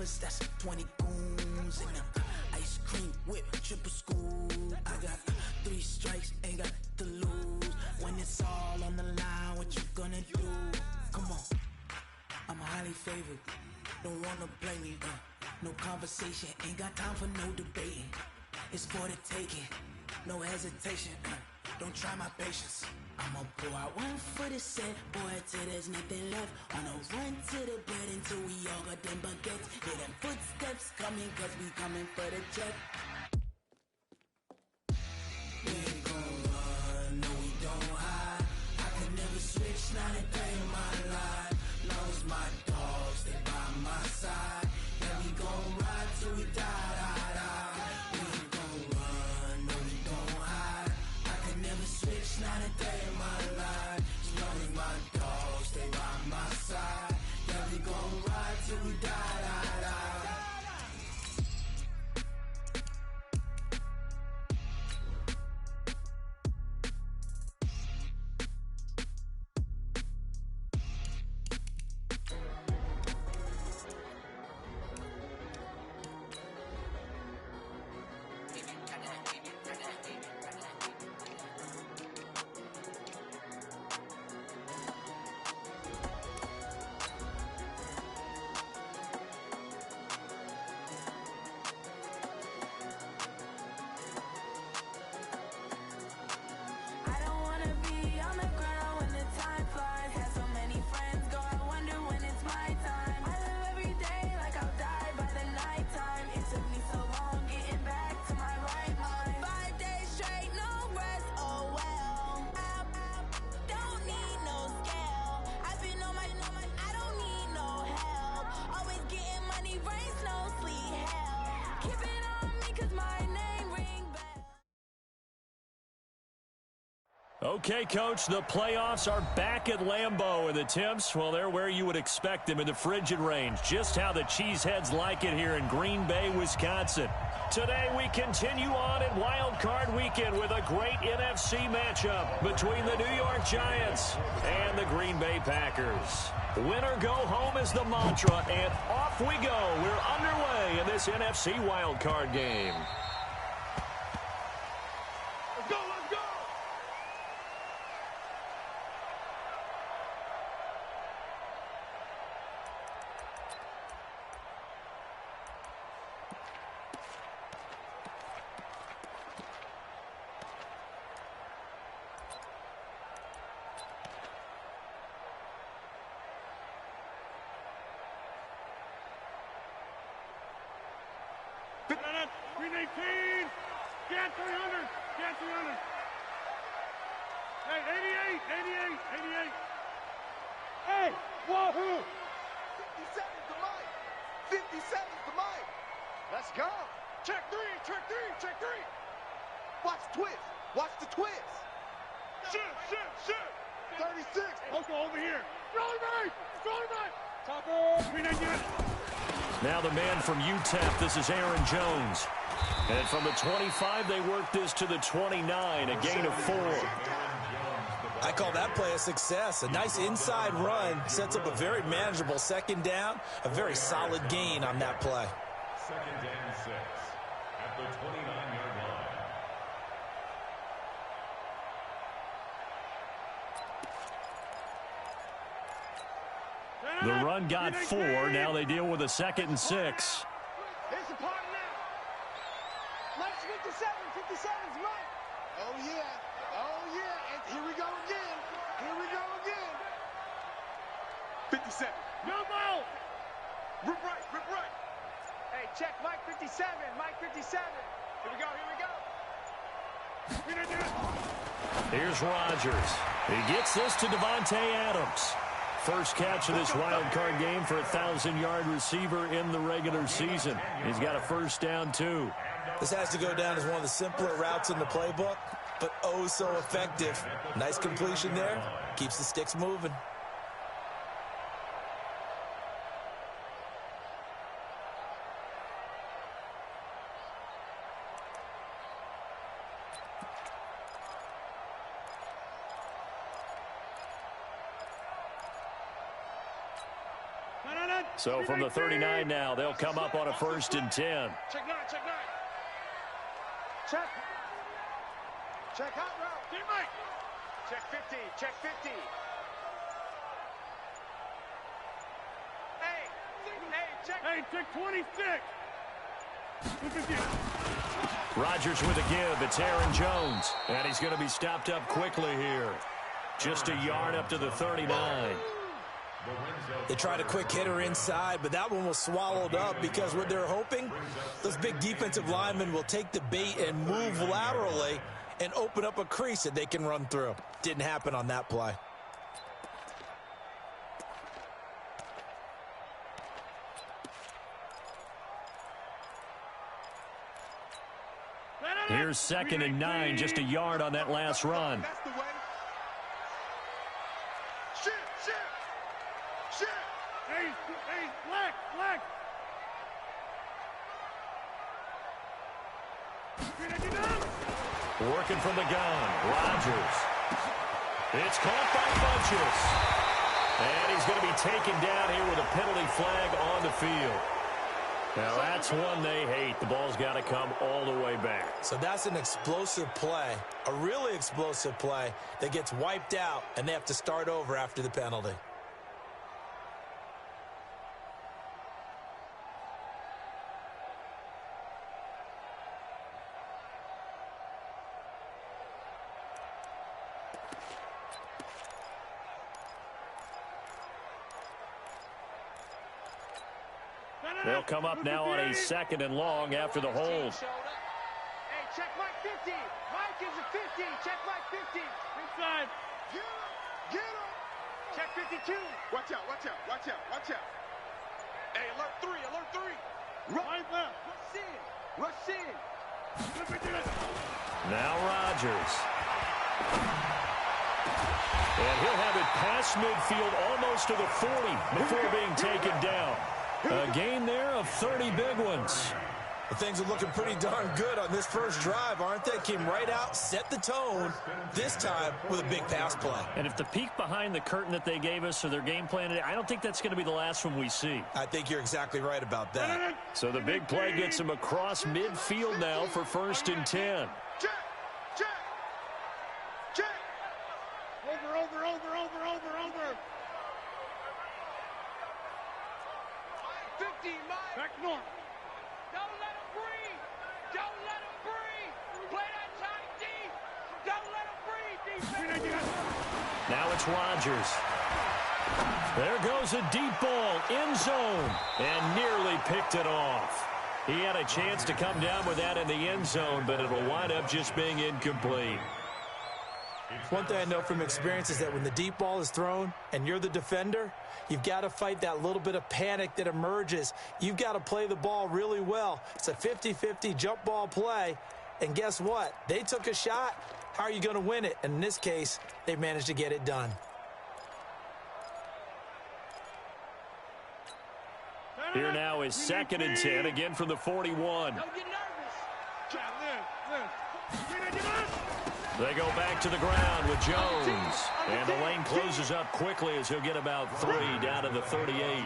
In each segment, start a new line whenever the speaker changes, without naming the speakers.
cameras, that's 20 goons in them. Ice cream whip, triple scoop. I got 3 strikes, ain't got to lose. When it's all on the line, what you gonna do? Come on, I'm highly favored. Don't wanna blame me, no conversation, ain't got time for no debating. It's for the taking, no hesitation, don't try my patience. I'ma pull out 1 foot a set, boy, till there's nothing left. On a run to the bread until we all got them baguettes. Hear them footsteps coming, cause we coming for the check. We ain't gon' run, no we don't hide. I can never switch, not a day in my life. Long as my dogs, they by my side. Yeah, we gon' ride till we die, die, die. We ain't gon' run, no we don't hide. I can never switch, not a day in my life. As long as my dogs, they by my side. Yeah, we gon' ride till we die, die, die.
Okay, Coach, the playoffs are back at Lambeau, and the temps, well, they're where you would expect them in the frigid range. Just how the Cheeseheads like it here in Green Bay, Wisconsin. Today, we continue on in Wild Card Weekend with a great NFC matchup between the New York Giants and the Green Bay Packers. Winner go home is the mantra, and off we go. We're underway in this NFC Wild Card game.
Green 18, get 300, get 300. Hey, 88, 88, 88. Hey, wahoo!
57's the mic. 57's the mic. Let's go.
Check three, check three, check three.
Watch the twist. Watch the twist.
Shoot.
36.
Let's go over here. Rolling right. Topper. Green 19.
Now the man from UTEP, this is Aaron Jones. And from the 25, they work this to the 29, a gain of 4.
I call that play a success. A nice inside run sets up a very manageable second down, a very solid gain on that play.
Second and 6 at the 29-yard line.
The run got 4. Now they deal with a 2nd and 6.
It's a part now.
Let's 57's right. Oh, yeah. And here we go again.
57. No ball. Rip right.
Hey, check Mike 57. Here we go.
Here's Rodgers. He gets this to Devontae Adams. First catch of this wild card game for a 1,000-yard receiver in the regular season. He's got a first down, too.
This has to go down as one of the simpler routes in the playbook, but oh so effective. Nice completion there. Keeps the sticks moving.
So from the 39 now, they'll come up on a 1st and 10.
Check 9, check 9.
Check. Check hot route.
Teammate.
Check 50. Check 50. Hey, check.
Hey, check 26.
Rodgers with a give. It's Aaron Jones. And he's going to be stopped up quickly here. Just a yard up to the 39.
They tried a quick hitter inside, but that one was swallowed up because what they're hoping, those big defensive linemen will take the bait and move laterally and open up a crease that they can run through. Didn't happen on that play.
Here's 2nd and 9, just a yard on that last run.
That's the way. Shit.
Hey, black.
Working from the gun, Rodgers. It's caught by Funchess. And he's going to be taken down here with a penalty flag on the field. Now, that's one they hate. The ball's got to come all the way back.
So that's an explosive play, a really explosive play that gets wiped out, and they have to start over after the penalty.
They'll come up now on a 2nd and long after the hold.
Hey, check Mike 50. Mike is a 50. Check Mike 50.
Inside.
Get him. Check 52. Watch out. Hey, alert 3.
Right left.
Rush in.
Now Rodgers. And he'll have it past midfield almost to the 40 before being taken down. A gain there of 30 big ones.
Well, things are looking pretty darn good on this first drive, aren't they? Came right out, set the tone, this time with a big pass play.
And if the peek behind the curtain that they gave us or their game plan today, I don't think that's going to be the last one we see.
I think you're exactly right about that.
So the big play gets him across midfield now for 1st and 10.
Check.
Over.
50, Mike.
Back north.
Don't let him breathe. Play that tight D. Don't let him breathe, defense.
Now it's Rodgers. There goes a deep ball, end zone, and nearly picked it off. He had a chance to come down with that in the end zone, but it'll wind up just being incomplete.
One thing I know from experience is that when the deep ball is thrown and you're the defender, you've got to fight that little bit of panic that emerges. You've got to play the ball really well. It's a 50-50 jump ball play, and guess what? They took a shot. How are you going to win it? And in this case, they managed to get it done.
Here now is 2nd and 10, again from the 41.
Don't get nervous.
They go back to the ground with Jones. And the lane closes up quickly as he'll get about 3 down to the 38.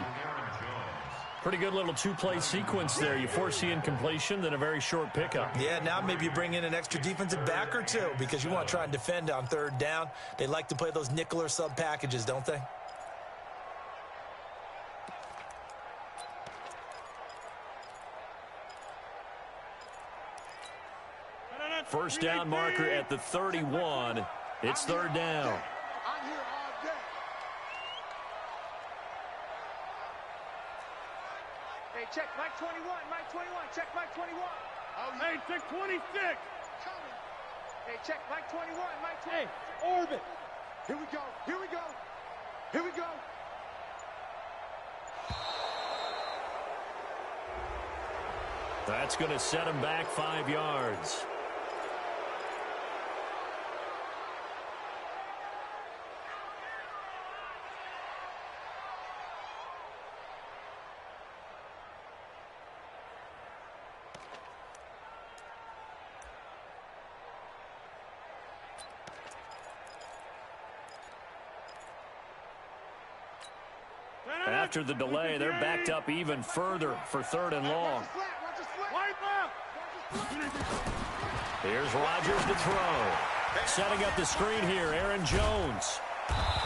Pretty good little two-play sequence there. You force the incompletion, then a very short pickup.
Yeah, now maybe you bring in an extra defensive back or two because you want to try and defend on 3rd down. They like to play those nickel or sub packages, don't they?
First down marker at the 31. It's 3rd down.
I'm here all day. Hey, check Mike 21. Check Mike 21.
Hey, check 26.
Coming. Hey, check Mike 21. Mike 20.
Hey, orbit.
Here we go.
That's going to set him back 5 yards. After the delay, they're backed up even further for 3rd and long. Here's Rodgers to throw. Setting up the screen here, Aaron Jones.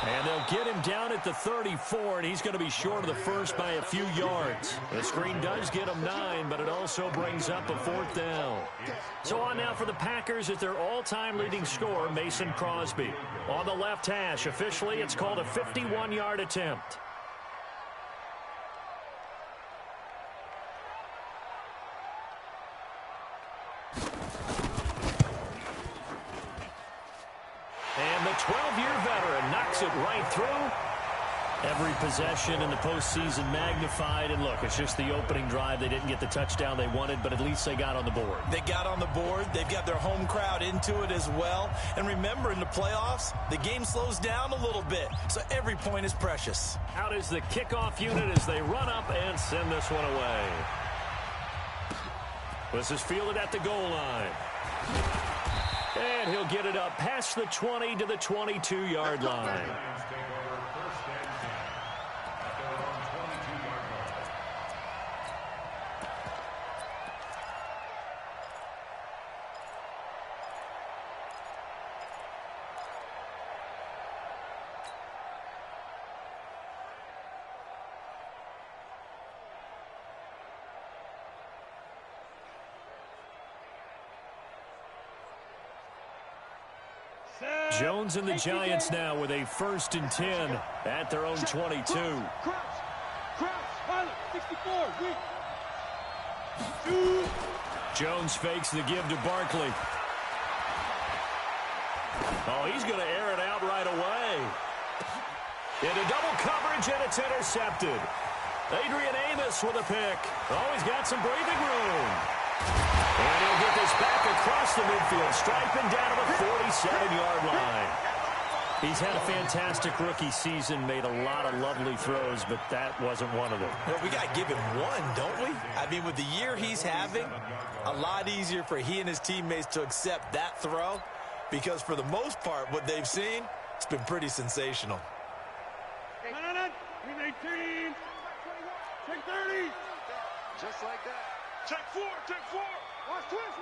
And they'll get him down at the 34, and he's going to be short of the first by a few yards. The screen does get him 9, but it also brings up a 4th down. So on now for the Packers at their all-time leading scorer, Mason Crosby. On the left hash, officially it's called a 51-yard attempt. And the 12-year veteran knocks it right through. Every possession in the postseason magnified. And look, it's just the opening drive. They didn't get the touchdown they wanted, but at least they got on the board.
They got on the board. They've got their home crowd into it as well. And remember, in the playoffs, the game slows down a little bit, so every point is precious.
Out is the kickoff unit as they run up and send this one away. This is fielded at the goal line. And he'll get it up past the 20 to the 22-yard line. Jones and the Giants now with a 1st and 10 at their own 22. Jones fakes the give to Barkley. Oh, he's going to air it out right away. Into double coverage, and it's intercepted. Adrian Amos with a pick. Oh, he's got some breathing room. And he'll get this back across the midfield, striping down to the 47-yard line. He's had a fantastic rookie season, made a lot of lovely throws, but that wasn't one of them.
Well, we got to give him one, don't we? I mean, with the year he's having, a lot easier for he and his teammates to accept that throw, because for the most part, what they've seen, it's been pretty sensational.
18. Check 30.
Just like that.
Check 4. Watch twist.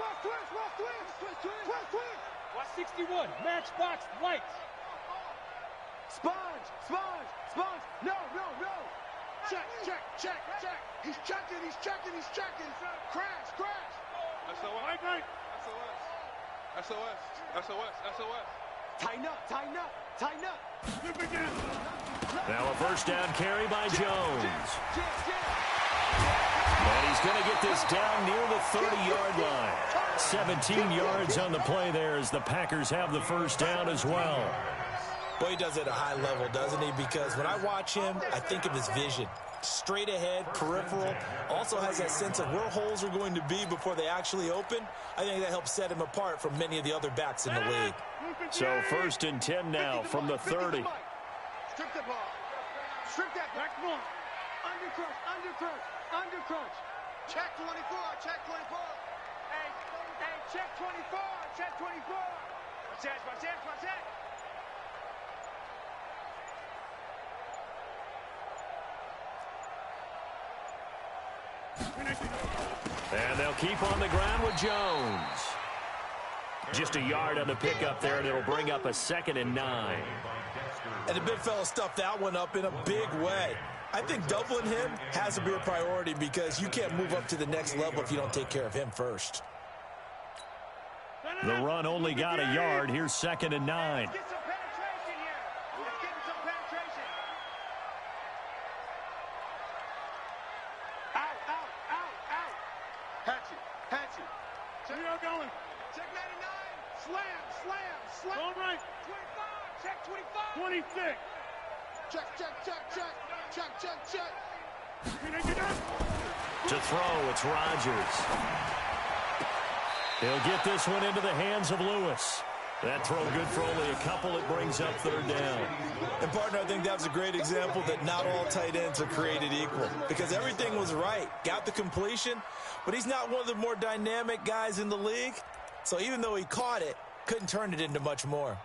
Watch 61. Matchbox lights.
Sponge. No. Check. He's checking. Crash.
SOS.
Tighten up.
Slip again.
Now a 1st down carry by Jones. And he's going to get this down near the 30-yard line. 17 yards on the play there as the Packers have the 1st down as well.
Boy, he does it at a high level, doesn't he? Because when I watch him, I think of his vision. Straight ahead, peripheral, also has that sense of where holes are going to be before they actually open. I think that helps set him apart from many of the other backs in the league.
So 1st and 10 now from the 30.
Strip the ball. Strip that ball. Undercrunch. Check 24. Hey, check 24. Watch that.
And they'll keep on the ground with Jones. Just a yard on the pickup there, and it'll bring up a 2nd and 9.
And the big fella stuffed that one up in a big way. I think doubling him has to be a priority because you can't move up to the next level if you don't take care of him first.
The run only got a yard. Here's 2nd and 9.
Get some penetration here. Let's get some penetration. Out. Hatchet.
Check it out, going.
Check 99. Slam.
Going right.
25. Check 25.
26.
Check.
To throw, it's Rodgers. He'll get this one into the hands of Lewis. That throw good for only a couple. It brings up 3rd down.
And, partner, I think that's a great example that not all tight ends are created equal because everything was right. Got the completion, but he's not one of the more dynamic guys in the league. So even though he caught it, couldn't turn it into much more.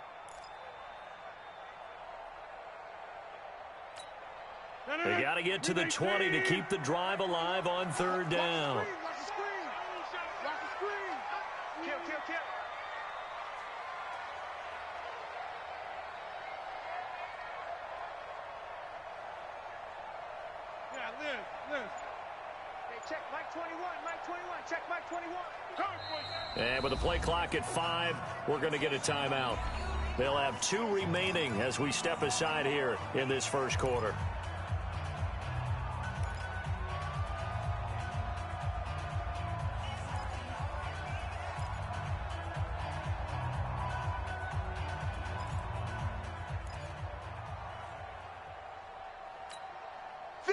They got to get to the 20 to keep the drive alive on third down.
Watch the screen. Watch the screen. Kill. Yeah, Liz.
Hey, check Mike 21. Check Mike 21.
And with the play clock at 5, we're going to get a timeout. They'll have 2 remaining as we step aside here in this first quarter.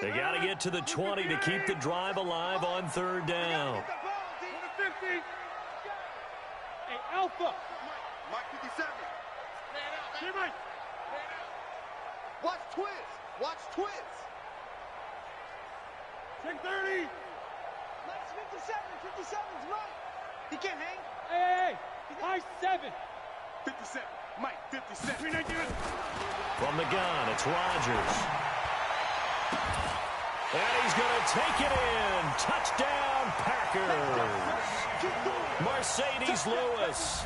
They got to get to the 20 to keep the drive alive on third down.
50. Hey, Alpha.
Mike 57.
Here, Mike.
Watch twist.
Check 30.
Mike's 57's Mike. He can't hang.
Hey. Mike 7.
57. Mike 57.
319.
From the gun, it's Rodgers. And he's going to take it in. Touchdown, Packers. Mercedes Lewis,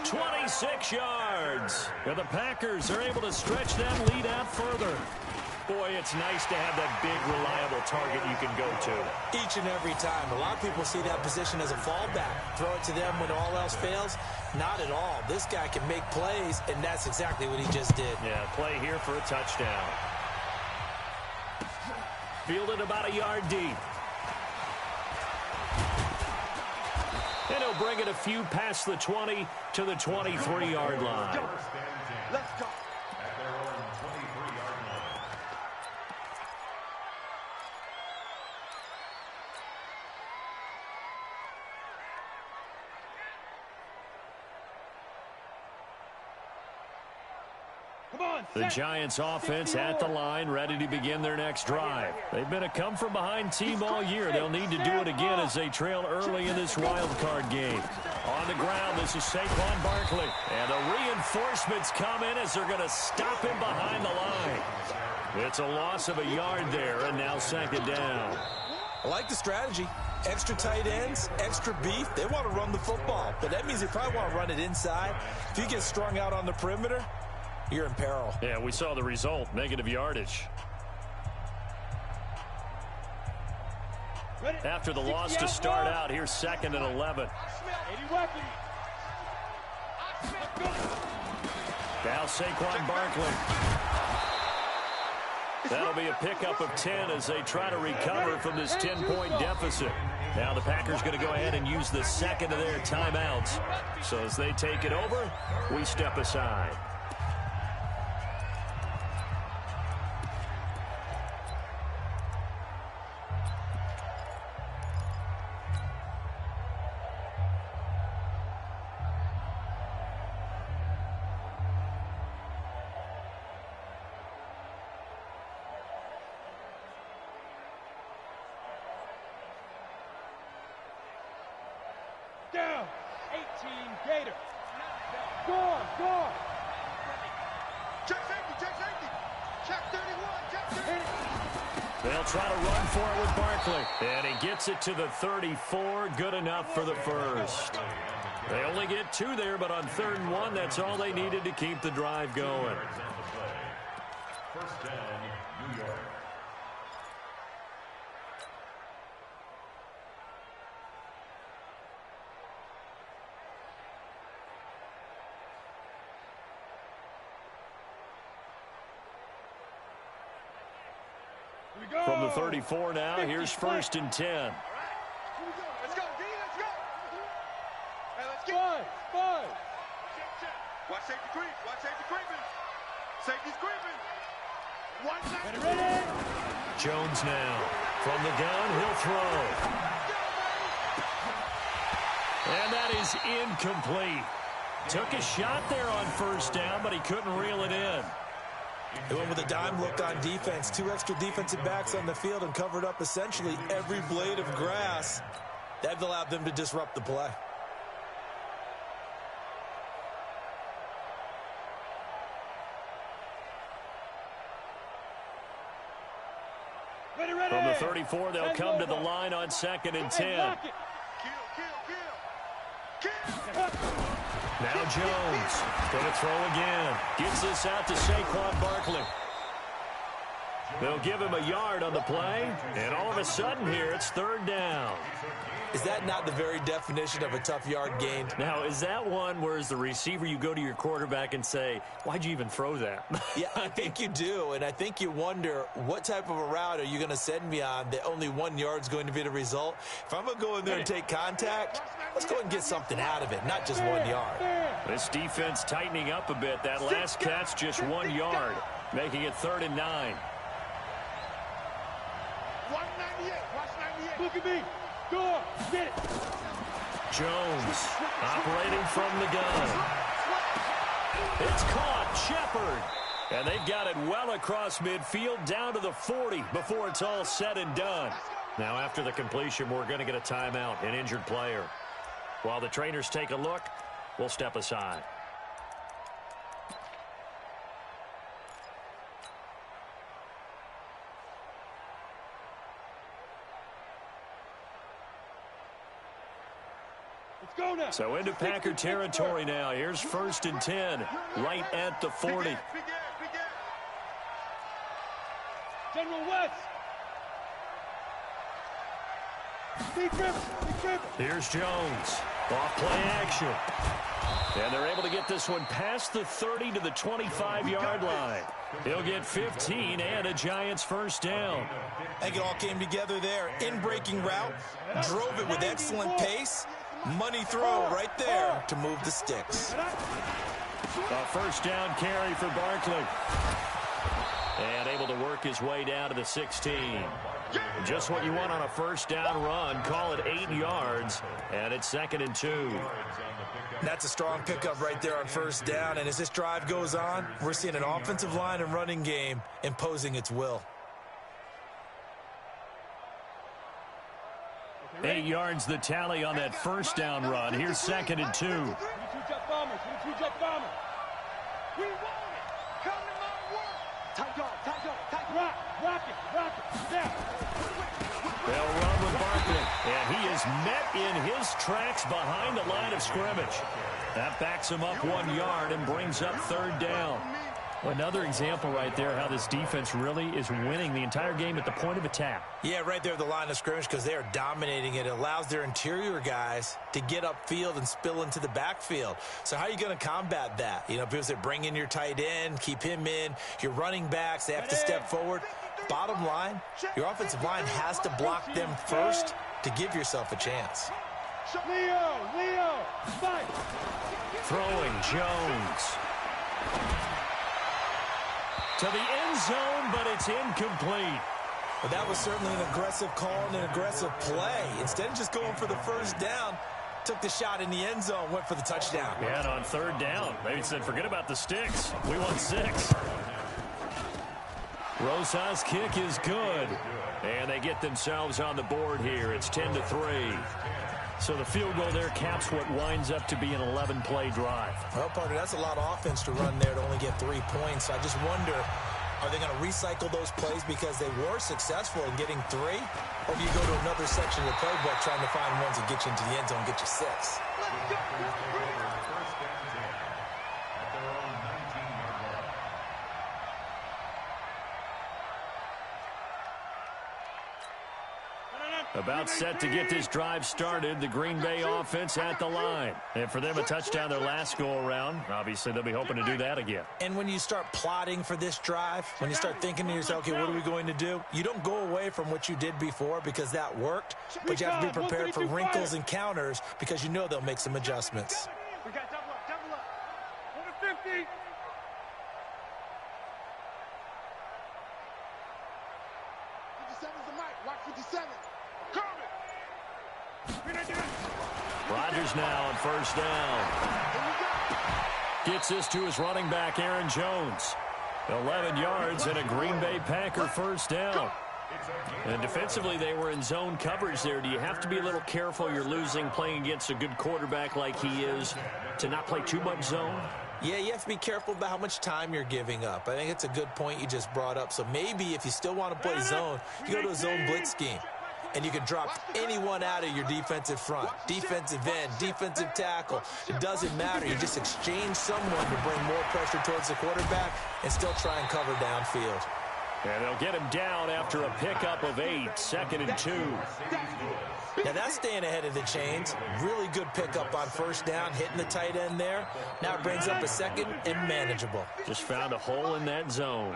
26 yards. And the Packers are able to stretch that lead out further. Boy, it's nice to have that big, reliable target you can go to.
Each and every time. A lot of people see that position as a fallback. Throw it to them when all else fails. Not at all. This guy can make plays, and that's exactly what he just did.
Yeah, play here for a touchdown. Fielded about a yard deep. And he'll bring it a few past the 20 to the 23-yard line.
Let's go.
At their own 23-yard line.
Come on.
The Giants offense at the line, ready to begin their next drive. They've been a come-from-behind team all year. They'll need to do it again as they trail early in this wild card game. On the ground, this is Saquon Barkley. And the reinforcements come in as they're going to stop him behind the line. It's a loss of a yard there, and now second down.
I like the strategy. Extra tight ends, extra beef. They want to run the football, but that means they probably want to run it inside. If you get strung out on the perimeter, you're in peril.
Yeah, we saw the result, negative yardage. After the loss to start out, here's 2nd and 11.
80 weapons.
Now Saquon Barkley. That'll be a pickup of 10 as they try to recover from this 10-point deficit. Now the Packers going to go ahead and use the second of their timeouts. So as they take it over, we step aside.
Down. 18 Gator. Go.
Check safety. Check 31. Check 31.
They'll try to run for it with Barkley. And he gets it to the 34. Good enough for the first. They only get 2 there, but on 3rd and 1, that's all they needed to keep the drive going.
First down, New York.
From the 34 now, here's 1st and 10.
Let's go, D. Let's go. Hey, let's get
Five.
Watch safety creeping. Safety's creeping. One left.
Ready.
Jones now. From the gun, he'll throw. And that is incomplete. Took a shot there on 1st down, but he couldn't reel it in.
They went with a dime look on defense. 2 extra defensive backs on the field and covered up essentially every blade of grass. That allowed them to disrupt the play.
From the 34, they'll come to the line on 2nd and 10. Now Jones going to throw again. Gets this out to Saquon Barkley. They'll give him a yard on the play, and all of a sudden here it's 3rd down.
Is that not the very definition of a tough yard gain?
Now, is that one where as the receiver you go to your quarterback and say, why'd you even throw that?
Yeah, I think you do, and I think you wonder what type of a route are you going to send me on that only 1 yard's going to be the result? If I'm going to go in there and take contact, let's go and get something out of it, not just 1 yard.
This defense tightening up a bit. That last catch just 1 yard, making it 3rd and 9.
198. Watch 98.
Look at me. Go. Get it.
Jones operating from the gun. It's caught. Shepard. And they've got it well across midfield down to the 40 before it's all said and done. Now after the completion, we're going to get a timeout, an injured player. While the trainers take a look, we'll step aside. So into Packer territory now. Here's 1st and 10, right at the 40.
General West.
Here's Jones. Off play action. And they're able to get this one past the 30 to the 25-yard line. He'll get 15 and a Giants 1st down.
I think it all came together there. In-breaking route, drove it with excellent pace. Money throw right there to move the sticks.
A 1st down carry for Barkley. And able to work his way down to the 16. Just what you want on a 1st down run. Call it 8 yards. And it's 2nd and 2.
That's a strong pickup right there on 1st down. And as this drive goes on, we're seeing an offensive line and running game imposing its will.
8 yards the tally on that 1st down run. Here's 2nd and 2.
We want it.
Come to my work.
Tight dog. Rock it. Down.
They'll run with Barkley. And he is met in his tracks behind the line of scrimmage. That backs him up 1 yard and brings up 3rd down. Another example right there how this defense really is winning the entire game at the point of attack.
Yeah, right there at the line of scrimmage because they are dominating it. It allows their interior guys to get upfield and spill into the backfield. So how are you going to combat that? You know, people say bring in your tight end, keep him in. Your running backs, they have to step forward. Bottom line, your offensive line has to block them first to give yourself a chance.
Leo, fight.
Throwing Jones. To the end zone, but it's incomplete.
But that was certainly an aggressive call and an aggressive play. Instead of just going for the 1st down, took the shot in the end zone, went for the touchdown.
Yeah, and on 3rd down, they said, forget about the sticks. We want 6. Rosas' kick is good. And they get themselves on the board here. It's 10-3. So the field goal there caps what winds up to be an 11-play drive.
Well, partner, that's a lot of offense to run there to only get 3 points. So I just wonder, are they going to recycle those plays because they were successful in getting 3? Or do you go to another section of the playbook trying to find ones that get you into the end zone and get you 6?
About set to get this drive started, the Green Bay offense at the line. And for them, a touchdown their last go-around. Obviously, they'll be hoping to do that again.
And when you start plotting for this drive, when you start thinking to yourself, okay, what are we going to do? You don't go away from what you did before because that worked, but you have to be prepared for wrinkles and counters because you know they'll make some adjustments.
We got double up. 150. Watch 57.
Rodgers now on 1st down. Gets this to his running back, Aaron Jones. 11 yards and a Green Bay Packer 1st down. And defensively, they were in zone coverage there. Do you have to be a little careful? You're losing playing against a good quarterback like he is to not play too much zone?
Yeah, you have to be careful about how much time you're giving up. I think it's a good point you just brought up. So maybe if you still want to play zone, you go to a zone blitz scheme. And you can drop anyone out of your defensive front, defensive end, defensive tackle. It doesn't matter. You just exchange someone to bring more pressure towards the quarterback and still try and cover downfield.
And they'll get him down after a pickup of 8, 2nd and 2.
Now that's staying ahead of the chains. Really good pickup on first down, hitting the tight end there. Now it brings up a 2nd and manageable.
Just found a hole in that zone.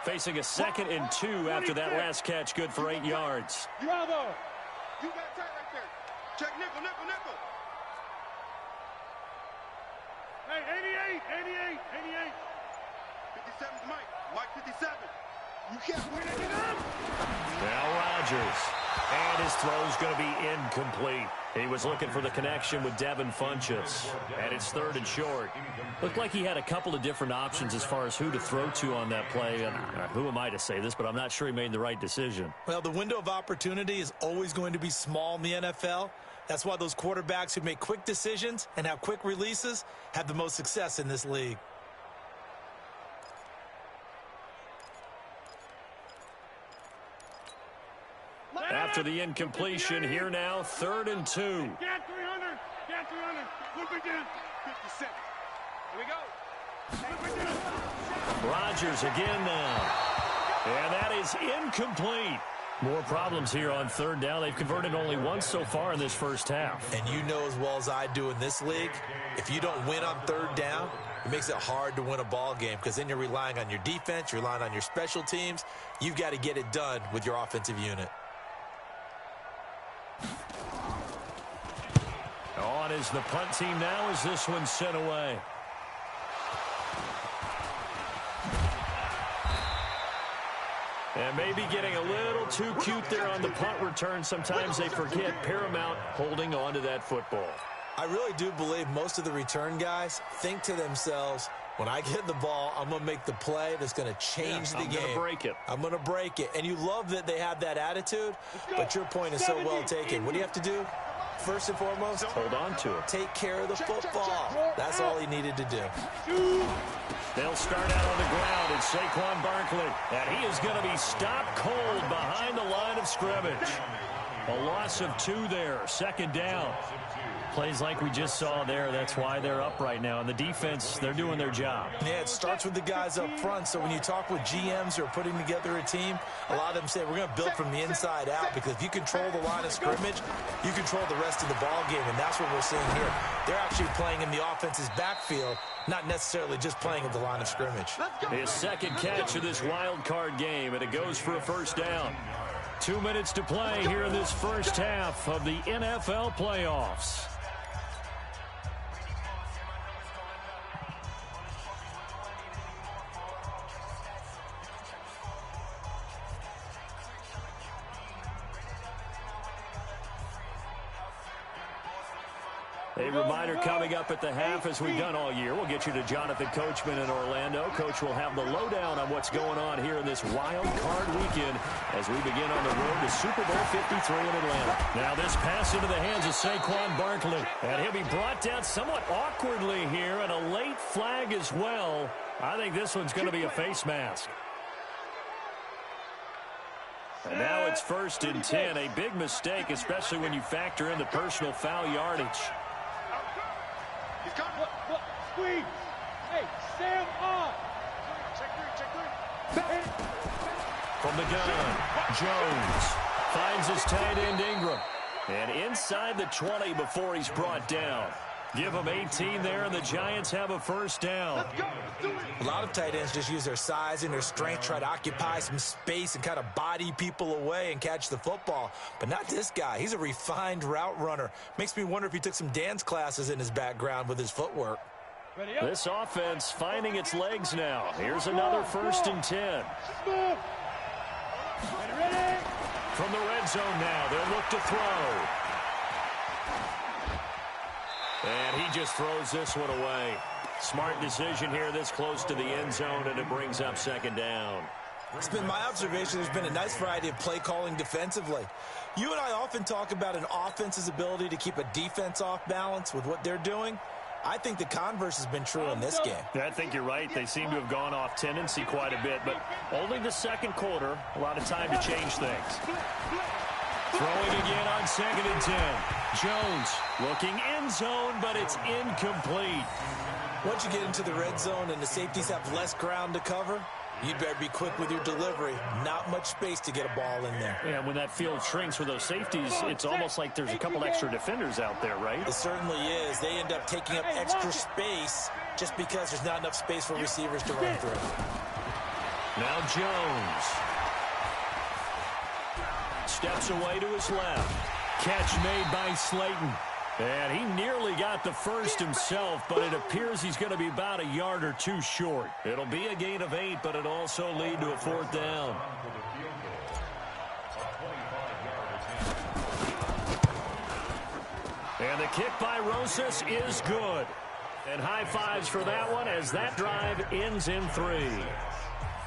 Facing a 2nd and 2 after that last catch, good for 8 yards.
Bravo! You got tight right there. Check nickel, nickel, nickel.
Hey, 88.
57's Mike. Mike 57. You can't win it up.
Now Rodgers. And his throw's going to be incomplete. He was looking for the connection with Devin Funchess. And it's 3rd and short. Looked like he had a couple of different options as far as who to throw to on that play. And who am I to say this, but I'm not sure he made the right decision.
Well, the window of opportunity is always going to be small in the NFL. That's why those quarterbacks who make quick decisions and have quick releases have the most success in this league.
After the incompletion, here now, 3rd and 2.
Get 300. Get 300. Look again.
57. Here we go.
Rodgers again now. And that is incomplete. More problems here on 3rd down. They've converted only once so far in this first half.
And you know as well as I do in this league, if you don't win on 3rd down, it makes it hard to win a ball game because then you're relying on your defense, you're relying on your special teams. You've got to get it done with your offensive unit.
On is the punt team now as this one's sent away. And maybe getting a little too cute there on the punt return. Sometimes they forget paramount holding on to that football.
I really do believe most of the return guys think to themselves, when I get the ball, I'm going to make the play that's going to change the game.
I'm going to break it.
I'm going to break it. And you love that they have that attitude, but your point is so well taken. What do you have to do? First and foremost,
hold on to it.
Take care of the football. That's all he needed to do.
They'll start out on the ground. It's Saquon Barkley. And he is going to be stopped cold behind the line of scrimmage. A loss of 2 there. 2nd down. Plays like we just saw there. That's why they're up right now. And the defense, they're doing their job.
Yeah, it starts with the guys up front. So when you talk with GMs who are putting together a team, a lot of them say we're going to build from the inside out because if you control the line of scrimmage, you control the rest of the ball game. And that's what we're seeing here. They're actually playing in the offense's backfield, not necessarily just playing at the line of scrimmage.
His 2nd catch of this wild card game, and it goes for a 1st down. 2 minutes to play here in this first half of the NFL playoffs. A reminder coming up at the half, as we've done all year. We'll get you to Jonathan Coachman in Orlando. Coach will have the lowdown on what's going on here in this wild card weekend as we begin on the road to Super Bowl 53 in Atlanta. Now this pass into the hands of Saquon Barkley. And he'll be brought down somewhat awkwardly here, and a late flag as well. I think this one's going to be a face mask. And now it's 1st and 10. A big mistake, especially when you factor in the personal foul yardage.
Squeeze. Hey, Sam off.
Check 3.
From the gun, Jones finds his tight end Ingram. And inside the 20 before he's brought down. Give him 18 there, and the Giants have a 1st down.
A lot of tight ends just use their size and their strength, try to occupy some space and kind of body people away and catch the football. But not this guy. He's a refined route runner. Makes me wonder if he took some dance classes in his background with his footwork.
This offense finding its legs now. Here's another 1st and 10. From the red zone now, they'll look to throw. And he just throws this one away. Smart decision here this close to the end zone, and it brings up 2nd down.
It's been my observation there's been a nice variety of play calling defensively. You and I often talk about an offense's ability to keep a defense off balance with what they're doing. I think the converse has been true in this game.
Yeah, I think you're right. They seem to have gone off tendency quite a bit, but only the second quarter, a lot of time to change things. Throwing again on 2nd and 10. Jones looking end zone, but it's incomplete.
Once you get into the red zone and the safeties have less ground to cover, you better be quick with your delivery. Not much space to get a ball in there.
Yeah, when that field shrinks for those safeties, it's almost like there's a couple extra defenders out there, right?
It certainly is. They end up taking up extra space just because there's not enough space for receivers to run through.
Now Jones. Steps away to his left. Catch made by Slayton. And he nearly got the first himself, but it appears he's going to be about a yard or two short. It'll be a gain of 8, but it'll also lead to a 4th down. And the kick by Rosas is good. And high fives for that one as that drive ends in 3.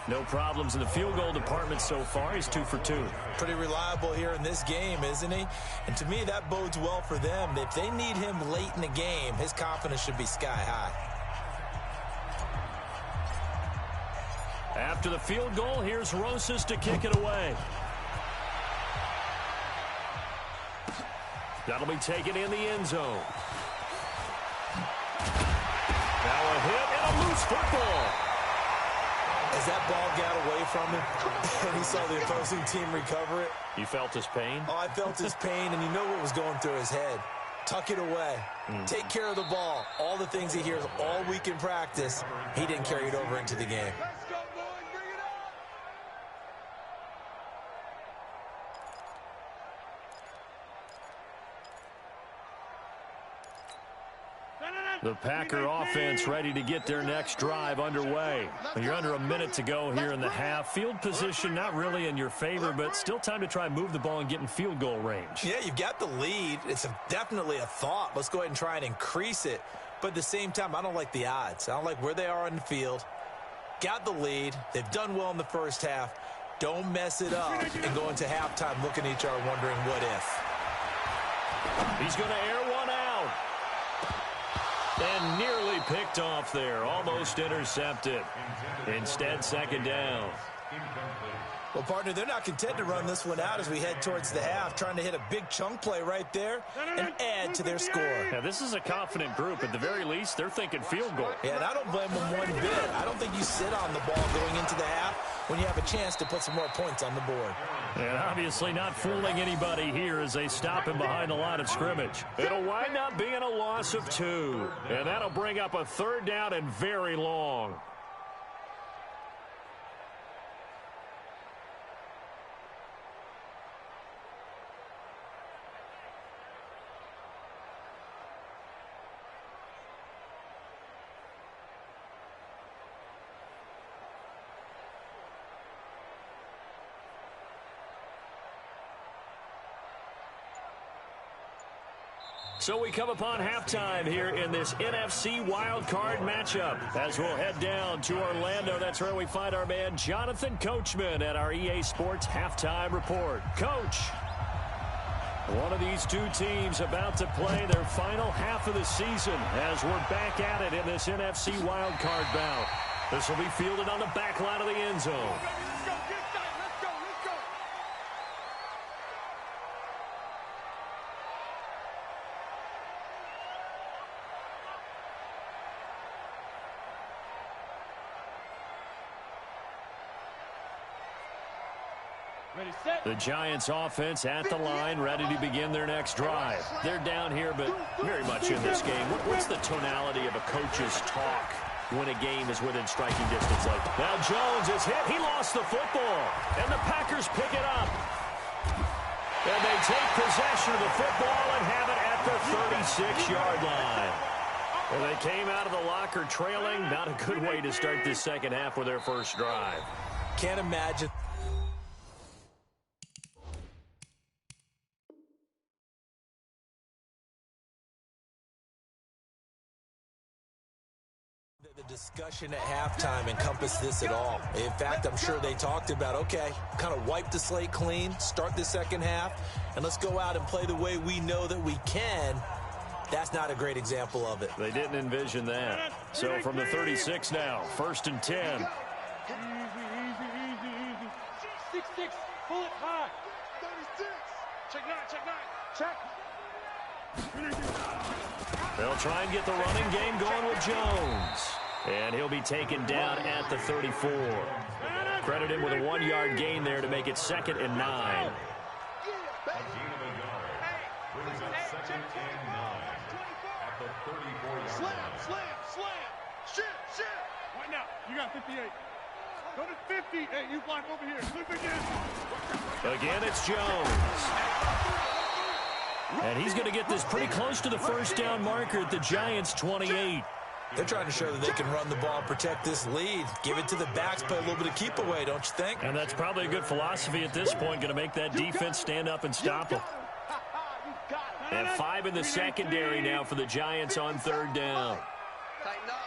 No problems in the field goal department so far. He's 2 for 2.
Pretty reliable here in this game, isn't he? And to me, that bodes well for them. If they need him late in the game, his confidence should be sky high.
After the field goal, here's Rosas to kick it away. That'll be taken in the end zone. Now a hit and a loose football.
As that ball got away from him and he saw the opposing team recover it.
You felt his pain?
Oh, I felt his pain, and you know what was going through his head. Tuck it away. Take care of the ball. All the things he hears all week in practice, he didn't carry it over into the game.
Let's go, boys. Bring it on.
The Packer offense ready to get their next drive underway. You're under a minute to go here in the half. Field position not really in your favor, but still time to try and move the ball and get in field goal range.
Yeah, you've got the lead. It's definitely a thought. Let's go ahead and try and increase it. But at the same time, I don't like the odds. I don't like where they are on the field. Got the lead. They've done well in the first half. Don't mess it up and go into halftime looking at each other wondering what if.
He's going to air one out. And nearly picked off there. Almost intercepted. Instead, 2nd down.
Well, partner, they're not content to run this one out as we head towards the half, trying to hit a big chunk play right there and add to their score.
Now, this is a confident group. At the very least, they're thinking field goal.
Yeah, and I don't blame them one bit. I don't think you sit on the ball going into the half when you have a chance to put some more points on the board.
And obviously not fooling anybody here as they stop him behind the line of scrimmage. It'll wind up being a loss of 2. And that'll bring up a 3rd down and very long. So we come upon halftime here in this NFC wildcard matchup. As we'll head down to Orlando, that's where we find our man Jonathan Coachman at our EA Sports Halftime Report. Coach, one of these two teams about to play their final half of the season as we're back at it in this NFC wildcard bout. This will be fielded on the back line of the end zone.
Let's go. Get tight. Let's go. Let's go. Ready, set.
The Giants offense at the line, ready to begin their next drive. They're down here, but very much in this game. What's the tonality of a coach's talk when a game is within striking distance like that? Now Jones is hit. He lost the football, and the Packers pick it up. And they take possession of the football and have it at the 36-yard line. And they came out of the locker trailing. Not a good way to start this second half with their first drive.
Can't imagine. The discussion at halftime encompassed this at all. In fact, I'm sure they talked about, okay, kind of wipe the slate clean, start the second half, and let's go out and play the way we know that we can That's not a great example of it.
They didn't envision that. So from the 36 now, 1st and 10.
Easy. 6-6. Pull it high.
36.
Check 9. Check.
They'll try and get the running game going with Jones. And he'll be taken down at the 34. Credit him with a 1-yard gain there to make it 2nd and 9.
Slam. Shit.
Right now. You got 58. Go to 50. Hey, you block over here. Flip again.
Again, it's Jones. And he's going to get this pretty close to the first down marker at the Giants' 28.
They're trying to show that they can run the ball, protect this lead. Give it to the backs, play a little bit of keep away, don't you think?
And that's probably a good philosophy at this point, going to make that defense stand up and stop them. And 5 in the secondary now for the Giants on 3rd down.
Tighten up.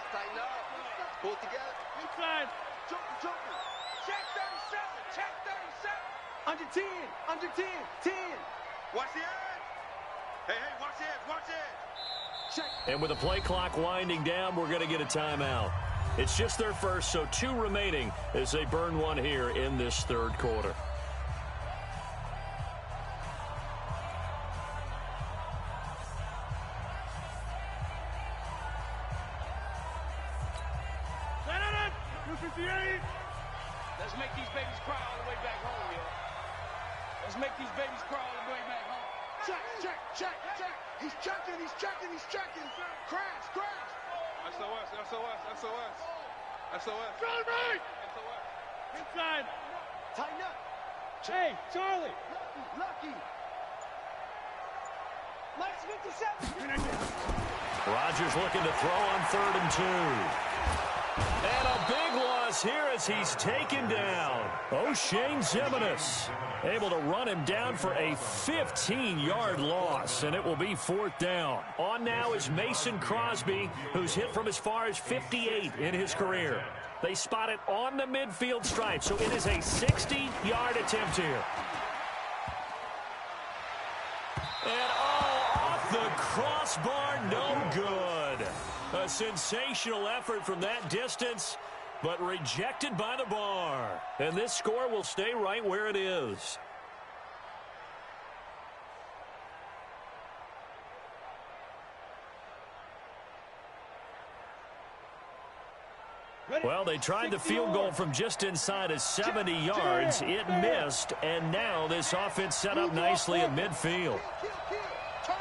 Pull it together.
Inside.
Joker.
Check 37. Under 10. 10.
Watch the edge. Hey, watch the edge.
Check.
And with the play clock winding down, we're going to get a timeout. It's just their first, so 2 remaining as they burn one here in this 3rd quarter.
Let's make these babies cry all the way back home, yo. Let's make these babies cry all the way back home.
Check. He's checking. Crash. SOS.
Charlie, right. Inside.
Tighten up.
Hey, Charlie.
Lucky. Minus 57.
Rodgers looking to throw on 3rd and 2. And a big loss here as he's taken down. O'Shane Ximines able to run him down for a 15-yard loss, and it will be 4th down. On now is Mason Crosby, who's hit from as far as 58 in his career. They spot it on the midfield stripe, so it is a 60-yard attempt here. And off the crossbar, no good. A sensational effort from that distance, but rejected by the bar. And this score will stay right where it is. Well, they tried the field goal from just inside of 70 yards. It missed, and now this offense set up nicely at midfield.
Kill. Turn up.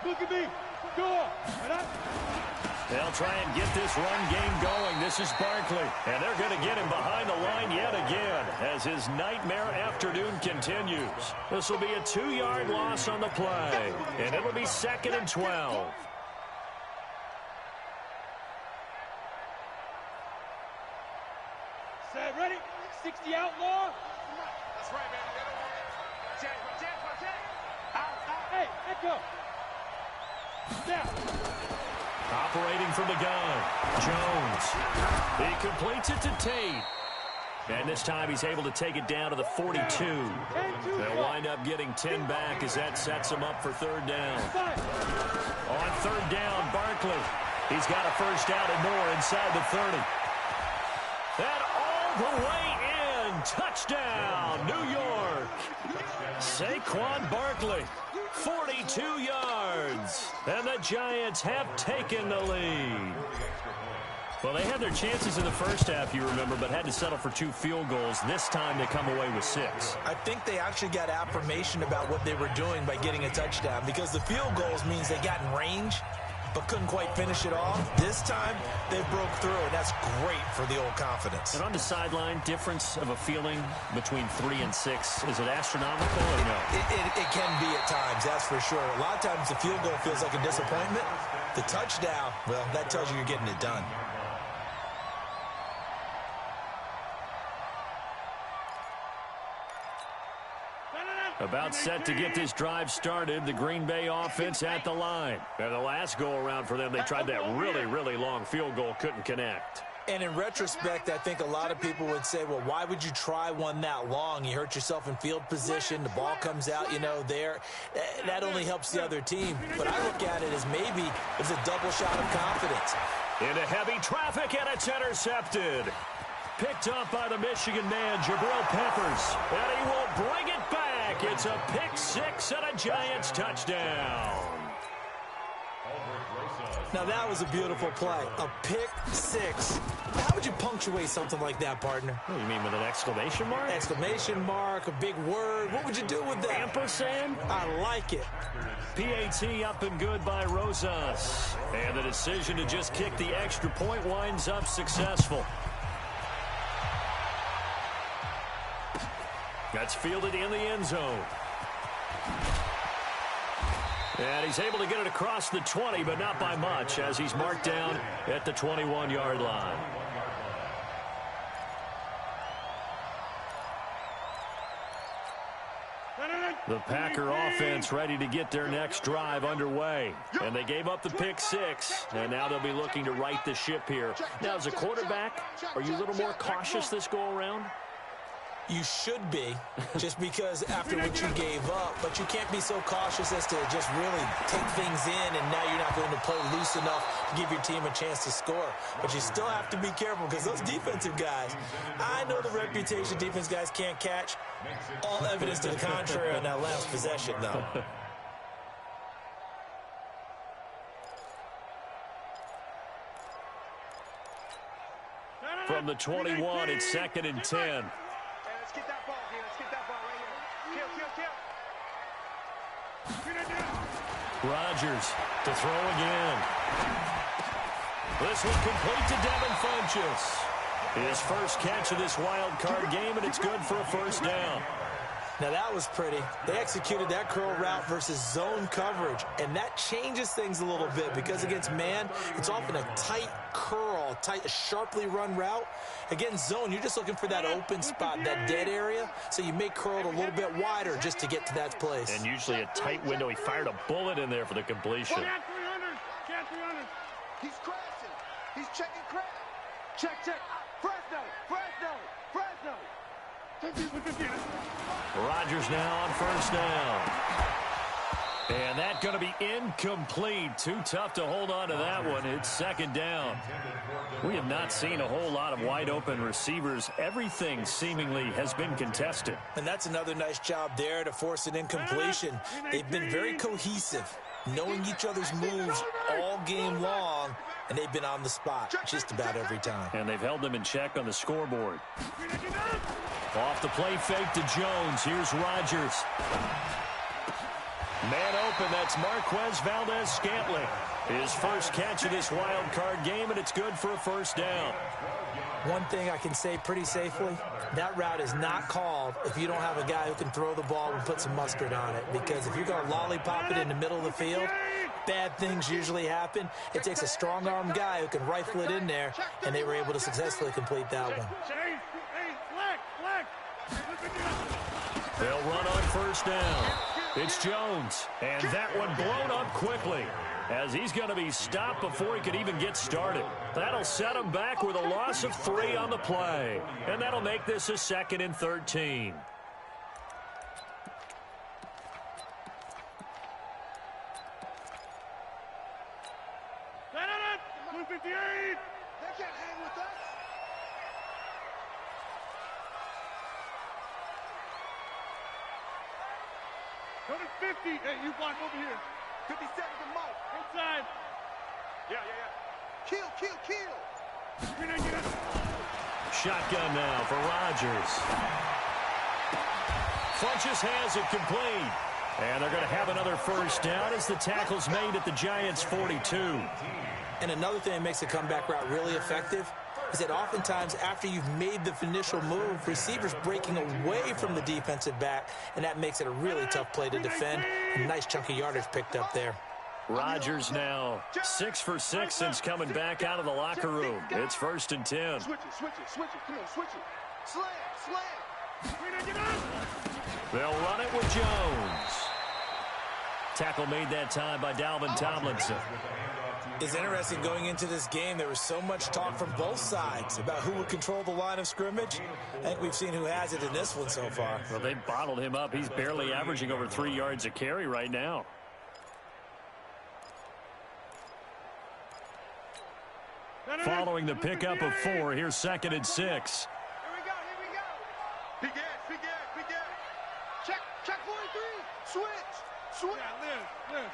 Look at me. Go.
They'll try and get this run game going. This is Barkley, and they're going to get him behind the line yet again as his nightmare afternoon continues. This will be a 2-yard loss on the play, and it'll be 2nd and 12.
Set, ready? 60 outlaw.
That's right, baby. They don't want it. Jack.
Out. Hey, let go. Down.
Operating from the gun, Jones. He completes it to Tate. And this time he's able to take it down to the 42. They'll wind up getting 10 back as that sets them up for 3rd down. On 3rd down, Barkley. He's got a first down and more inside the 30. And all the way in. Touchdown, New York. Saquon Barkley. 42 yards, and the Giants have taken the lead. Well, they had their chances in the first half, you remember, but had to settle for 2 field goals. This time they come away with 6.
I think they actually got affirmation about what they were doing by getting a touchdown, because the field goals means they got in range but couldn't quite finish it off. This time, they broke through, and that's great for the old confidence.
And on the sideline, difference of a feeling between 3 and 6, is it astronomical or no?
It can be at times, that's for sure. A lot of times the field goal feels like a disappointment. The touchdown, well, that tells you you're getting it done.
About set to get this drive started, the Green Bay offense at the line. And the last go-around for them, they tried that really long field goal, couldn't connect.
And in retrospect, I think a lot of people would say, well, why would you try one that long? You hurt yourself in field position. The ball comes out, there. That only helps the other team. But I look at it as maybe it's a double shot of confidence.
Into heavy traffic, and it's intercepted. Picked up by the Michigan man, Jabril Peppers. And he will bring it back. It's a pick six and a Giants touchdown.
Now, that was a beautiful play. A pick six. How would you punctuate something like that, partner?
What do you mean, with an exclamation mark?
Exclamation mark, a big word. What would you do with that?
Ampersand?
I like it.
PAT up and good by Rosas. And the decision to just kick the extra point winds up successful. That's fielded in the end zone. And he's able to get it across the 20, but not by much, as he's marked down at the 21-yard line. The Packer offense ready to get their next drive underway. And they gave up the pick six, and now they'll be looking to right the ship here. Now, as a quarterback, are you a little more cautious this go-around?
You should be, just because after what you gave up, but you can't be so cautious as to just really take things in, and now you're not going to play loose enough to give your team a chance to score. But you still have to be careful, because those defensive guys, I know the reputation defense guys can't catch. All evidence to the contrary on that last possession, though.
From the 21, it's 2nd and 10.
Let's get that ball here. Let's get that ball right here. Kill.
Rodgers to throw again. This one complete to Devin Funchess. His first catch of this wild card game, and it's good for a first down.
Now, that was pretty. They executed that curl route versus zone coverage, and that changes things a little bit because against man, it's often a tight curl, a sharply run route. Against zone, you're just looking for that open spot, that dead area, so you make curl a little bit wider just to get to that place.
And usually a tight window. He fired a bullet in there for the completion.
Cat 300. Cat 300.
He's crashing. He's checking crash. Check. Fresno.
Rodgers now on first down. And that's going to be incomplete. Too tough to hold on to that one. It's 2nd down. We have not seen a whole lot of wide-open receivers. Everything seemingly has been contested.
And that's another nice job there to force an incompletion. They've been very cohesive, knowing each other's moves all game long, and they've been on the spot just about every time.
And they've held them in check on the scoreboard. Off the play fake to Jones. Here's Rodgers. Man open, that's Marquez Valdez-Scantling. His first catch of this wild card game, and it's good for a first down.
One thing I can say pretty safely, that route is not called if you don't have a guy who can throw the ball and put some mustard on it. Because if you're going to lollipop it in the middle of the field, bad things usually happen. It takes a strong-arm guy who can rifle it in there, and they were able to successfully complete that one.
They'll run on first down. It's Jones, and that one blown up quickly as he's going to be stopped before he could even get started. That'll set him back with a loss of 3 on the play, and that'll make this a 2nd and 13.
They
can't hang with us.
Go to 50. Hey, you block over here.
50 seconds to Mike.
Inside. Yeah.
Kill.
Shotgun now for Rodgers. Funchess has it complete. And they're going to have another first down as the tackle's made at the Giants' 42.
And another thing that makes the comeback route really effective is that oftentimes after you've made the initial move, receivers breaking away from the defensive back, and that makes it a really tough play to defend. A nice chunk of yardage picked up there.
Rodgers now 6 for 6 since coming back out of the locker room. It's 1st and 10.
Switch it. Come on, switch it. Slam.
They'll run it with Jones. Tackle made that time by Dalvin Tomlinson.
It's interesting going into this game. There was so much talk from both sides about who would control the line of scrimmage. I think we've seen who has it in this one so far.
Well, they bottled him up. He's barely averaging over 3 yards a carry right now. Following the pickup of 4, here's 2nd and 6.
Here we go, here we go. Big ass, big ass, big ass. Check 43. Switch.
Yeah, live.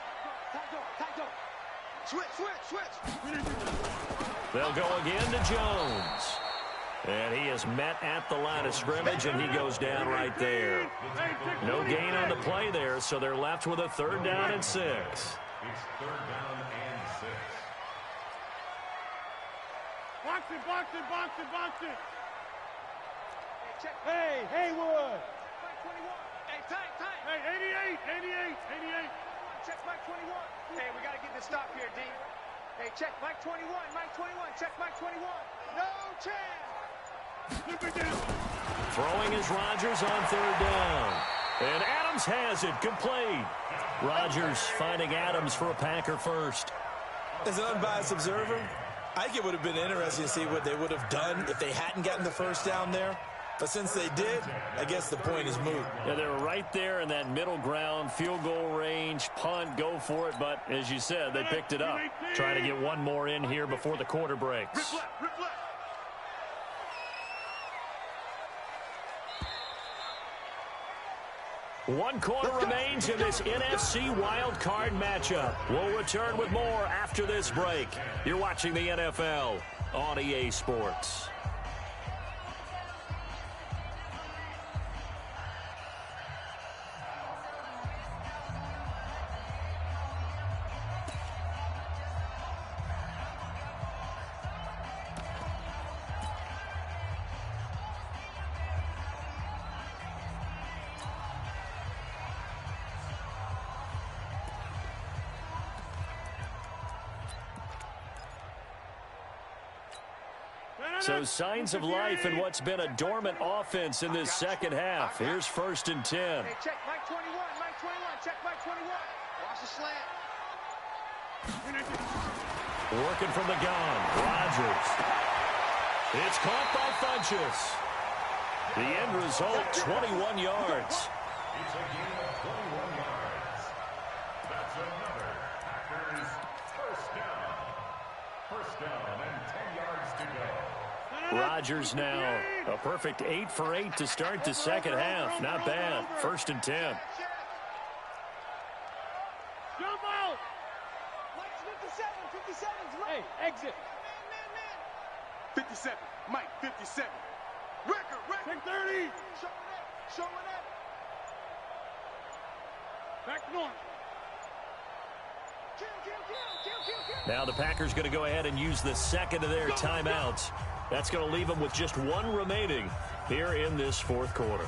Tight. Switch.
They'll go again to Jones. And he is met at the line of scrimmage, and he goes down right there. No gain on the play there, so they're left with a 3rd down and 6.
It's 3rd down and 6.
Box it. Hey, Haywood.
Mike 21. Hey, tight.
Hey, 88.
Check Mike 21. Hey, we got to get this stop here, D. Hey, check Mike 21. Check Mike 21. No chance.
Throwing is Rodgers on 3rd down. And Adams has it, complete. Rodgers finding Adams for a Packer first.
As an unbiased observer, I think it would have been interesting to see what they would have done if they hadn't gotten the 1st down there. But since they did, I guess the point is moot.
Yeah, they were right there in that middle ground, field goal range, punt, go for it. But as you said, they picked it up. Trying to get one more in here before the quarter breaks.
Rip left.
One quarter remains in this NFC wild card matchup. We'll return with more after this break. You're watching the NFL on EA Sports. So signs of life in what's been a dormant offense in this second half. Here's 1st and 10.
Hey, check Mike 21. Check Mike 21. Watch the slant.
Working from the gun, Rodgers. It's caught by Funchess. The end result, 21 yards.
It's a gain of 21 yards. That's another Packers 1st down. 1st down and 10 yards to go.
Rodgers now a perfect 8 for 8 to start the second half. Not bad. 1st and 10.
Jump out.
Mike's 57's right.
Hey, exit.
Man. 57. Mike, 57. Record.
Take 30.
Showing up.
Back north.
Kill.
Now the Packers going to go ahead and use the 2nd of their timeouts. That's going to leave them with just 1 remaining here in this 4th quarter.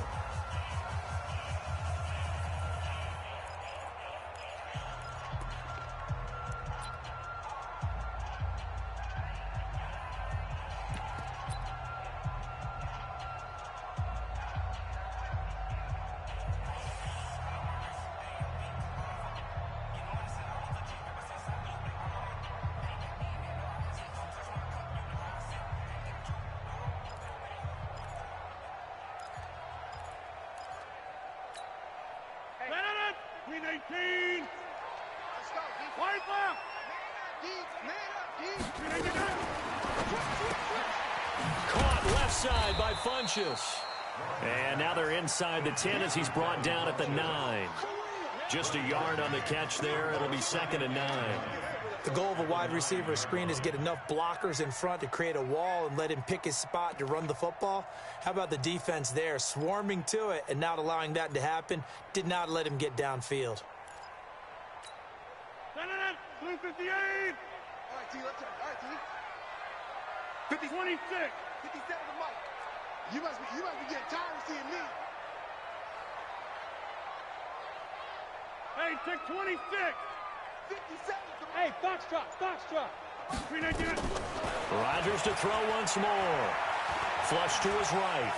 Green 18.
Let's go, D.
Wide left.
Man up, D.
Green 89.
Caught left side by Funchess. And now they're inside the 10 as he's brought down at the 9. Just a yard on the catch there. It'll be 2nd and 9.
The goal of a wide receiver screen is get enough blockers in front to create a wall and let him pick his spot to run the football. How about the defense there, swarming to it and not allowing that to happen? Did not let him get downfield.
Blue 58.
All right, T, let's turn. All right, T.
26.
57 to Mike. You must be getting tired of seeing me.
Hey, take 26.
57 to
Hey, Foxtrot. Green 19.
Rodgers to throw once more. Flush to his right.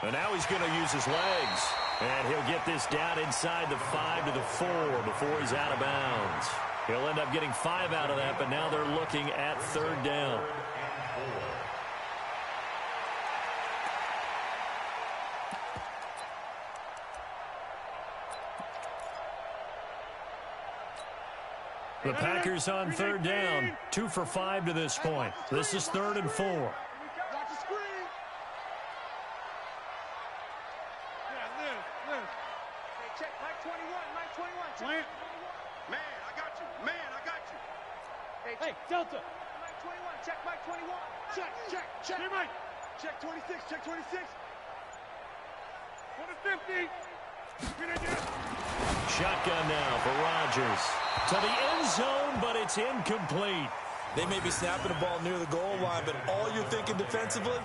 And now he's going to use his legs. And he'll get this down inside the 5 to the 4 before he's out of bounds. He'll end up getting 5 out of that, but now they're looking at 3rd down. The Packers on 3rd down, 2 for 5 to this point. This is 3rd and 4.
Watch the screen. Yeah, Liz.
Hey, check Mike 21, Mike 21. Check
Plant.
Man, I got you. Man, I got you.
Hey, Delta.
Mike 21, check Mike 21.
Check. Hey, Mike.
Check 26, check 26.
Go to 50.
Shotgun now for Rodgers. To the end zone, but it's incomplete.
They may be snapping the ball near the goal line, but all you're thinking defensively,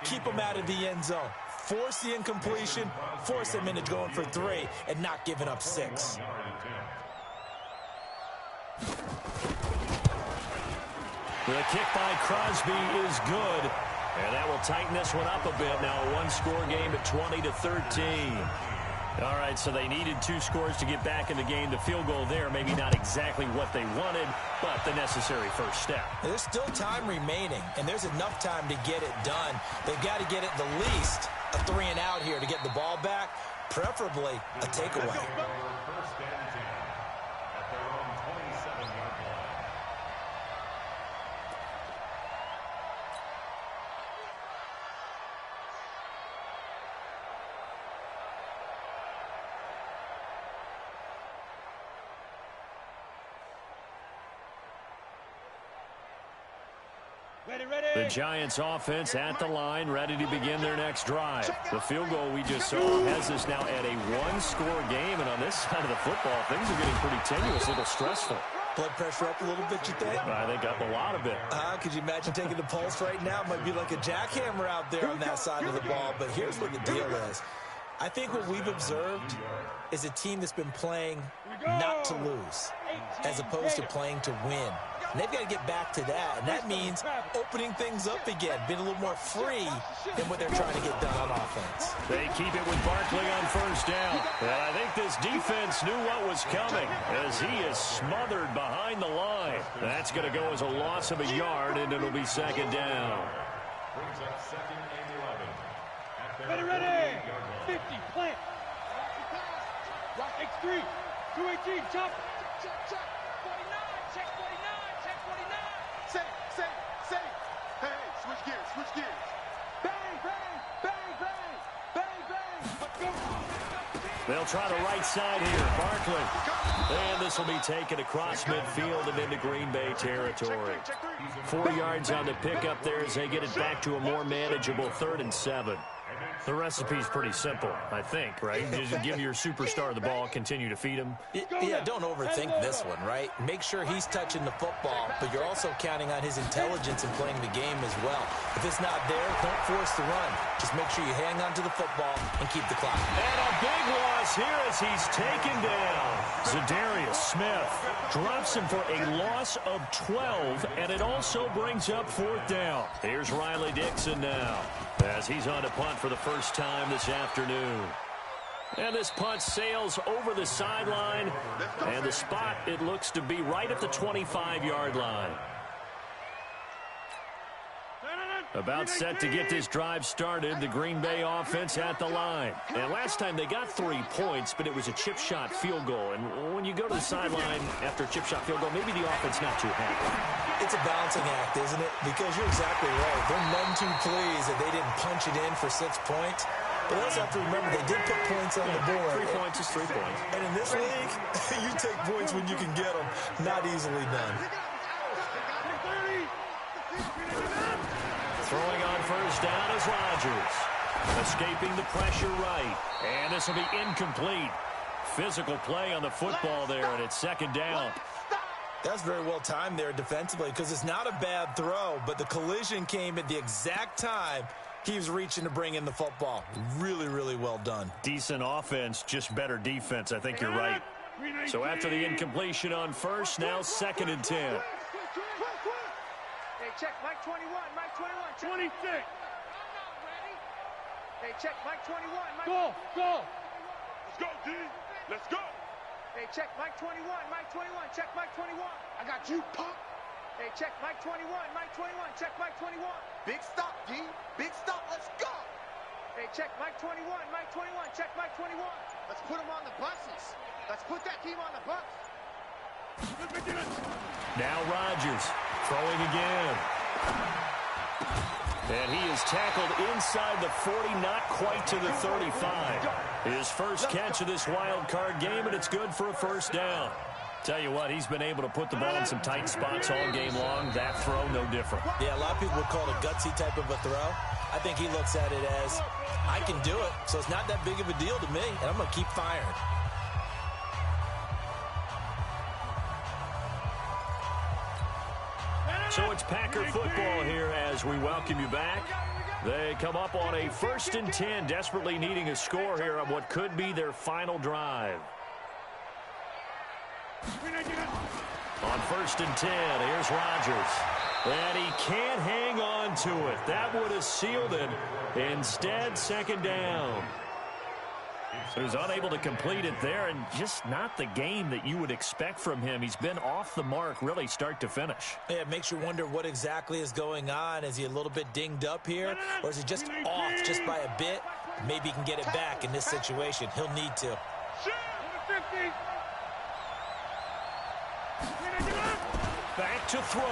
keep them out of the end zone. Force the incompletion, force them into going for 3, and not giving up 6.
The kick by Crosby is good. And that will tighten this one up a bit. Now a one-score game at 20-13. All right, so they needed 2 scores to get back in the game. The field goal there, maybe not exactly what they wanted, but the necessary first step.
There's still time remaining, and there's enough time to get it done. They've got to get it the least a 3 and out here to get the ball back, preferably a takeaway.
First and 10 at their own 27-yard line.
The Giants offense at the line, ready to begin their next drive. The field goal we just saw has us now at a one-score game, and on this side of the football, things are getting pretty tenuous, a little stressful.
Blood pressure up a little bit, you think?
I think up a lot of it.
Could you imagine taking the pulse right now? It might be like a jackhammer out there on that side of the ball, but here's what the deal is. I think what we've observed is a team that's been playing not to lose as opposed to playing to win. And they've got to get back to that, and that means opening things up again, being a little more free than what they're trying to get done on offense.
They keep it with Barkley on first down. And I think this defense knew what was coming as he is smothered behind the line. That's going to go as a loss of a yard, and it'll be 2nd down.
Brings up 2nd and 11.
Ready. 50, plant. Rock X3. 218, jump.
Check. 49, check 49, check 49. Say. Hey, switch gears. Bang. Let's go.
They'll try the right side here. Barkley. And this will be taken across midfield and into Green Bay territory. 4 yards on the pickup there as they get it back to a more manageable 3rd and 7. The recipe's pretty simple, I think, right? Just give your superstar the ball, continue to feed him.
Yeah, don't overthink this one, right? Make sure he's touching the football, but you're also counting on his intelligence in playing the game as well. If it's not there, don't force the run. Just make sure you hang on to the football and keep the clock.
And a big loss here as he's taken down. Zadarius Smith drops him for a loss of 12, and it also brings up 4th down. Here's Riley Dixon now as he's on to punt for the first time this afternoon. And this punt sails over the sideline, and the spot, it looks to be right at the 25-yard line. About set to get this drive started, the Green Bay offense at the line. And last time they got 3 points, but it was a chip shot field goal. And when you go to the sideline after a chip shot field goal, maybe the offense not too happy.
It's a balancing act, isn't it? Because you're exactly right. They're none too pleased that they didn't punch it in for 6 points. But we also have to remember they did put points on the board.
3 points is 3 points.
And in this league, you take points when you can get them. Not easily done.
Throwing on first down is Rodgers. Escaping the pressure right. And this will be incomplete. Physical play on the football there, and it's 2nd down.
That's very well timed there defensively because it's not a bad throw, but the collision came at the exact time he was reaching to bring in the football. Really, really well done.
Decent offense, just better defense. I think you're right. So after the incompletion on first, now 2nd and 10.
Hey, check Mike 21, Mike 21.
26.
I'm not ready. Hey, check Mike 21, Mike.
Go.
Let's go, D. Let's go. Hey, check Mike 21, Mike 21, check Mike 21. I got you, punk. Hey, check Mike 21, Mike 21, check Mike 21. Big stop, D. Big stop, let's go. Hey, check Mike 21, Mike 21, check Mike 21. Let's put him on the buses. Let's put that team on the bus.
Now Rodgers throwing again. And he is tackled inside the 40, not quite to the 35. His first catch of this wild card game, and it's good for a first down. Tell you what, he's been able to put the ball in some tight spots all game long. That throw, no different.
Yeah, a lot of people would call it a gutsy type of a throw. I think he looks at it as, I can do it, so it's not that big of a deal to me, and I'm going to keep firing.
So it's Packer football here as we welcome you back. They come up on a 1st and 10, desperately needing a score here on what could be their final drive. On 1st and 10, here's Rodgers. And he can't hang on to it. That would have sealed it. Instead, second down. So he's unable to complete it there, and just not the game that you would expect from him. He's been off the mark, really, start to finish.
Yeah, it makes you wonder what exactly is going on. Is he a little bit dinged up here, or is he just off just by a bit? Maybe he can get it back in this situation. He'll need to.
Back to throw.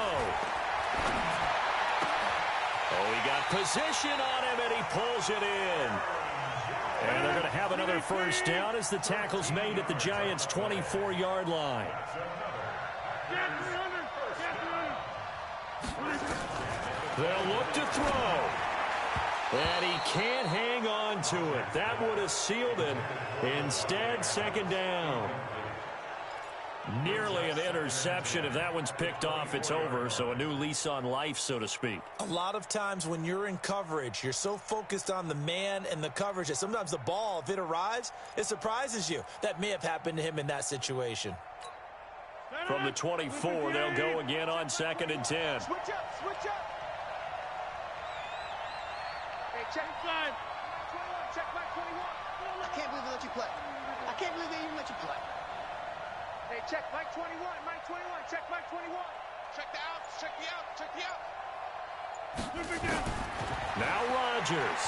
Oh, he got position on him, and he pulls it in. And they're going to have another first down as the tackle's made at the Giants' 24-yard line. They'll look to throw. And he can't hang on to it. That would have sealed it. Instead, second down. Nearly an interception. If that one's picked off, it's over. So a new lease on life, so to speak.
A lot of times when you're in coverage, you're so focused on the man and the coverage that sometimes the ball, if it arrives, it surprises you. That may have happened to him in that situation.
From the 24, they'll go again on 2nd and 10.
Switch up, switch up. Hey, check 21, check Mike 21. I can't believe they let you play. I can't believe they even let you play. Hey, check Mike 21, Mike 21, check Mike 21. Check the outs, check the outs, check the outs.
Now Rodgers.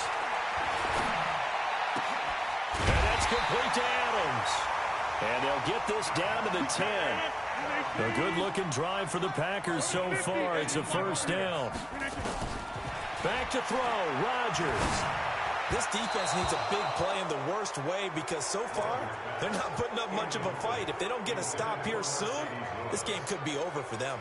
And that's complete to Adams. And they'll get this down to the 10. A good-looking drive for the Packers so far. It's a first down. Back to throw, Rodgers.
This defense needs a big play in the worst way because so far, they're not putting up much of a fight. If they don't get a stop here soon, this game could be over for them.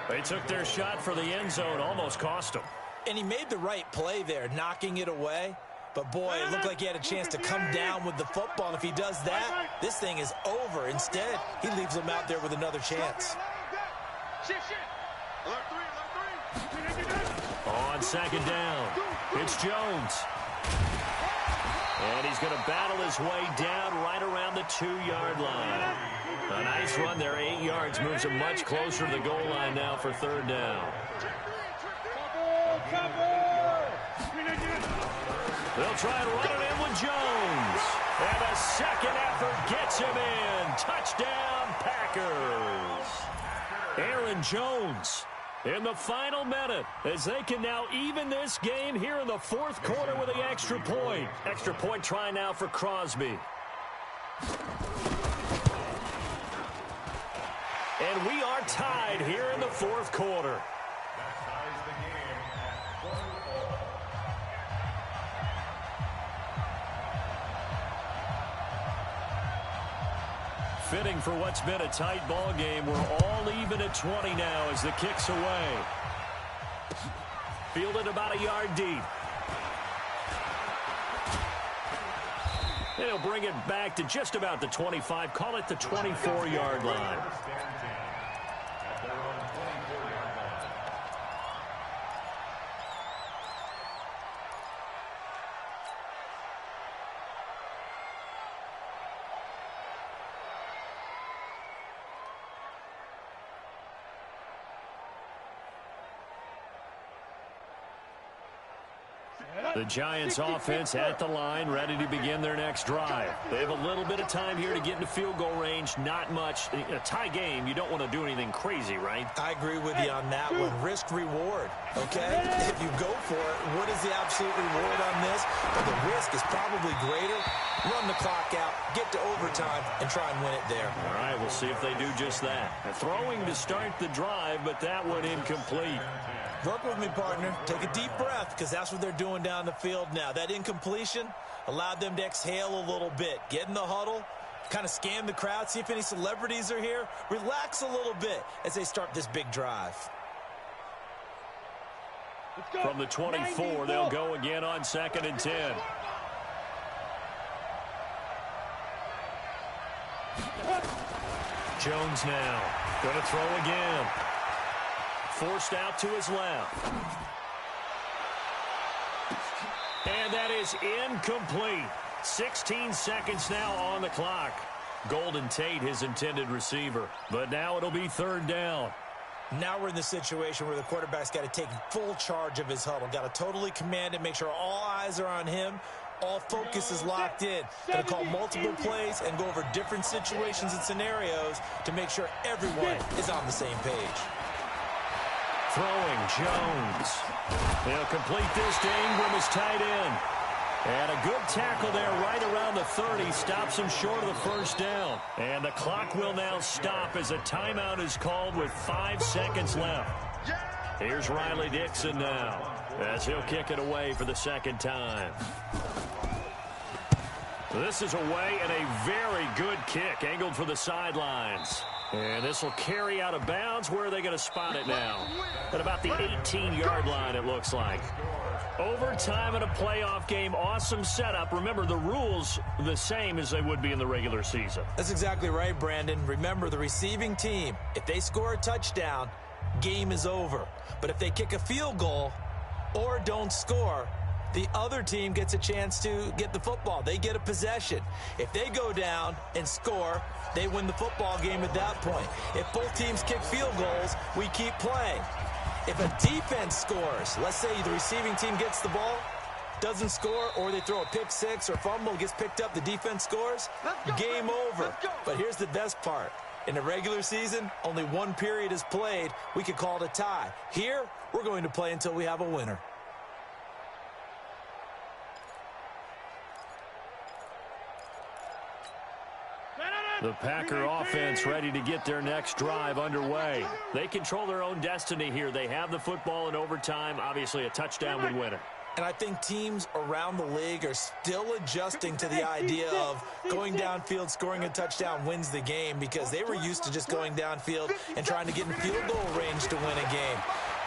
They took their shot for the end zone, almost cost them.
And he made the right play there, knocking it away. But, boy, it looked like he had a chance to come down with the football. And if he does that, this thing is over. Instead, he leaves them out there with another chance.
On second down, it's Jones. And he's going to battle his way down right around the 2-yard line. A nice run there, 8 yards, moves him much closer to the goal line now for third down. They'll try and run it in with Jones. And a second effort gets him in. Touchdown, Packers. Aaron Jones in the final minute as they can now even this game here in the 4th quarter with the extra point. Extra point try now for Crosby. And we are tied here in the 4th quarter. Fitting for what's been a tight ball game. We're all even at 20 now as the kick's away. Fielded about a yard deep. And he'll bring it back to just about the 25. Call it the 24-yard line. The Giants offense at the line, ready to begin their next drive. They have a little bit of time here to get into field goal range, not much. In a tie game, you don't want to do anything crazy, right?
I agree with you on that one. Risk reward, okay? If you go for it, what is the absolute reward on this? But the risk is probably greater. Run the clock out, get to overtime, and try and win it there.
All right, we'll see if they do just that. Throwing to start the drive, but that one incomplete.
Work with me, partner. Take a deep breath, because that's what they're doing down the field now. That incompletion allowed them to exhale a little bit. Get in the huddle, kind of scan the crowd, see if any celebrities are here. Relax a little bit as they start this big drive.
From the 24, they'll go again on 2nd and 10. Jones now going to throw again. Forced out to his left. And that is incomplete. 16 seconds now on the clock. Golden Tate, his intended receiver. But now it'll be 3rd down.
Now we're in the situation where the quarterback's got to take full charge of his huddle. Got to totally command it, make sure all eyes are on him. All focus is locked in. Going to call multiple plays and go over different situations and scenarios to make sure everyone is on the same page.
Throwing, Jones. They'll complete this to Ingram as tight end. And a good tackle there right around the 30. Stops him short of the 1st down. And the clock will now stop as a timeout is called with 5 seconds left. Here's Riley Dixon now as he'll kick it away for the 2nd time. This is away and a very good kick angled for the sidelines. And this will carry out of bounds. Where are they going to spot it now? At about the 18-yard line, it looks like. Overtime in a playoff game, awesome setup. Remember, the rules the same as they would be in the regular season.
That's exactly right, Brandon. Remember, the receiving team, if they score a touchdown, game is over. But if they kick a field goal or don't score, the other team gets a chance to get the football. They get a possession. If they go down and score, they win the football game at that point. If both teams kick field goals, we keep playing. If a defense scores, let's say the receiving team gets the ball, doesn't score, or they throw a pick six or fumble, gets picked up, the defense scores, game over. But here's the best part. In the regular season, only one period is played. We could call it a tie. Here, we're going to play until we have a winner.
The Packer offense ready to get their next drive underway. They control their own destiny here. They have the football in overtime. Obviously, a touchdown would win it.
And I think teams around the league are still adjusting to the idea of going downfield, scoring a touchdown wins the game, because they were used to just going downfield and trying to get in field goal range to win a game.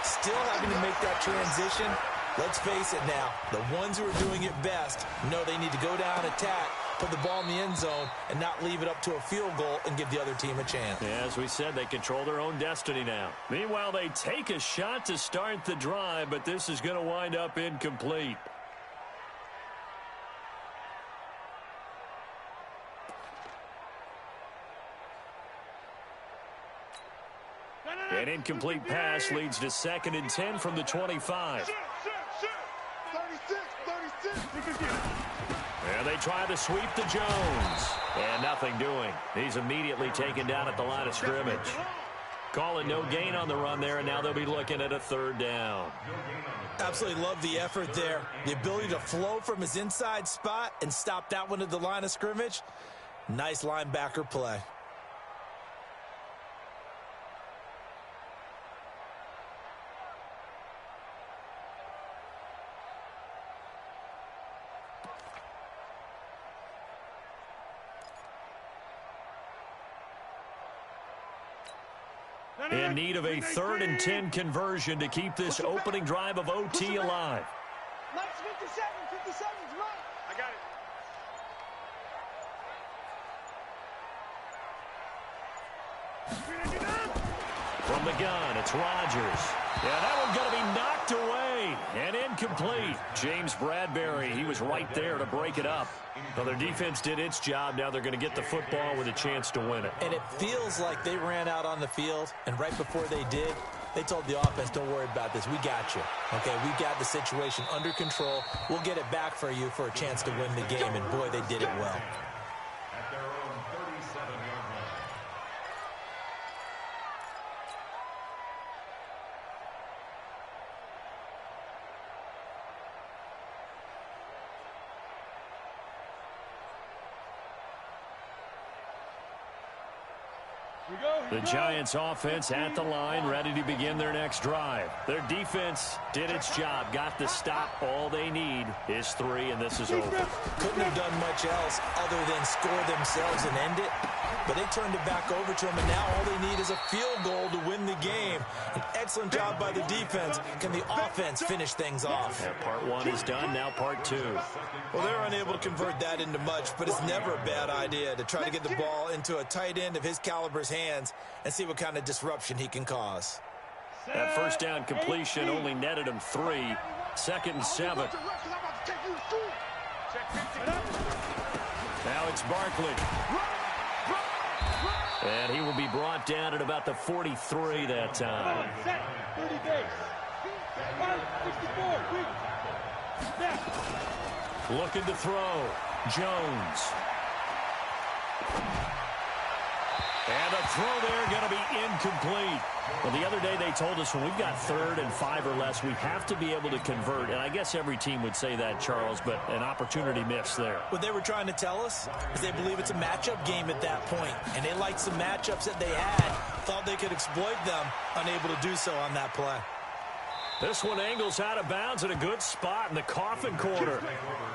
Still having to make that transition. Let's face it now, the ones who are doing it best know they need to go down, attack, put the ball in the end zone, and not leave it up to a field goal and give the other team a chance.
Yeah, as we said, they control their own destiny now. Meanwhile, they take a shot to start the drive, but this is going to wind up incomplete. An incomplete pass leads to 2nd and 10 from the 25.
36.
And they try to sweep to Jones. And nothing doing. He's immediately taken down at the line of scrimmage. Calling no gain on the run there, and now they'll be looking at a 3rd down.
Absolutely love the effort there. The ability to flow from his inside spot and stop that one at the line of scrimmage. Nice linebacker play.
In need of a 3rd and 10 conversion to keep this opening drive of OT alive.
Mike's 57's Mike.
I got it.
From the gun, it's Rodgers. Yeah, that one's going to be knocked away and incomplete. James Bradbury, he was right there to break it up. Well, their defense did its job. Now they're going to get the football with a chance to win it.
And it feels like they ran out on the field, and right before they did, They told the offense, don't worry about this. We got you. Okay, we got the situation under control. We'll get it back for you for a chance to win the game. And, boy, they did it well.
At their own 37-yard line.
The Giants offense at the line, ready to begin their next drive. Their defense did its job, got the stop. All they need is 3, and this is over.
Couldn't have done much else other than score themselves and end it. But they turned it back over to them, and now all they need is a field goal to win the game. An excellent job by the defense. Can the offense finish things off?
Yeah, part 1 is done, now part 2.
Well, they're unable to convert that into much, but it's never a bad idea to try to get the ball into a tight end of his caliber's hands and see what kind of disruption he can cause.
That first down completion only netted him 3. 2nd and 7. Now it's Barkley. And he will be brought down at about the 43 that time.
30 days. 64.
Looking to throw. Jones. And a throw there going to be incomplete. Well, the other day they told us when we've got 3rd and 5 or less, we have to be able to convert. And I guess every team would say that, Charles, but an opportunity missed there.
What they were trying to tell us is they believe it's a matchup game at that point, and they liked some matchups that they had, thought they could exploit them, unable to do so on that play.
This one angles out of bounds at a good spot in the coffin corner.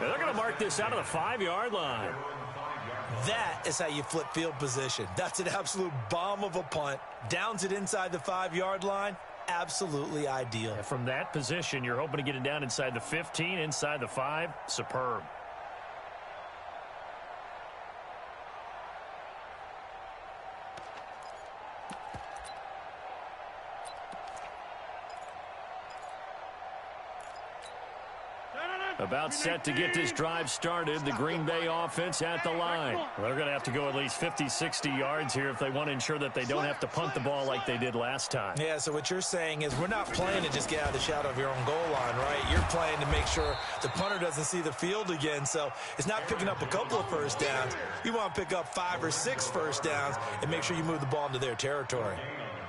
And they're going to mark this out of the 5-yard line.
That is how you flip field position. That's an absolute bomb of a punt. Downs it inside the 5-yard line. Absolutely ideal.
And from that position, you're hoping to get it down inside the 15, inside the 5. Superb. About set to get this drive started, the Green Bay offense at the line. They're going to have to go at least 50, 60 yards here if they want to ensure that they don't have to punt the ball like they did last time.
Yeah, so what you're saying is we're not playing to just get out of the shadow of your own goal line, right? You're playing to make sure the punter doesn't see the field again, so it's not picking up a couple of first downs. You want to pick up 5 or 6 first downs and make sure you move the ball into their territory.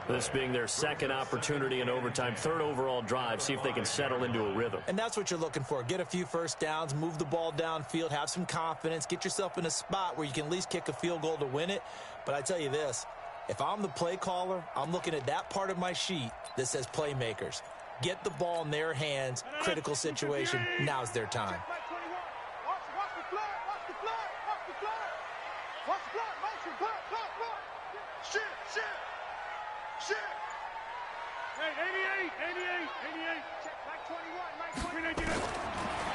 This being their 2nd opportunity in overtime, 3rd overall drive, see if they can settle into a rhythm.
And that's what you're looking for. Get a few first downs, move the ball downfield, have some confidence, get yourself in a spot where you can at least kick a field goal to win it. But I tell you this, if I'm the play caller, I'm looking at that part of my sheet that says playmakers. Get the ball in their hands, critical situation, now's their time.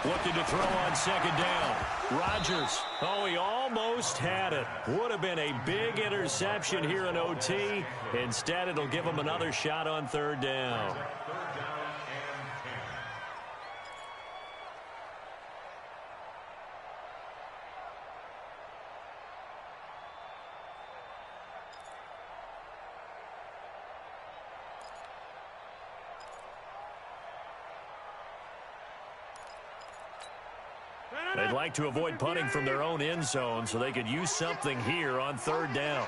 Looking to throw on 2nd down. Rodgers. Oh, he almost had it. Would have been a big interception here in OT. Instead, it'll give him another shot on 3rd down. They'd like to avoid punting from their own end zone so they could use something here on 3rd down.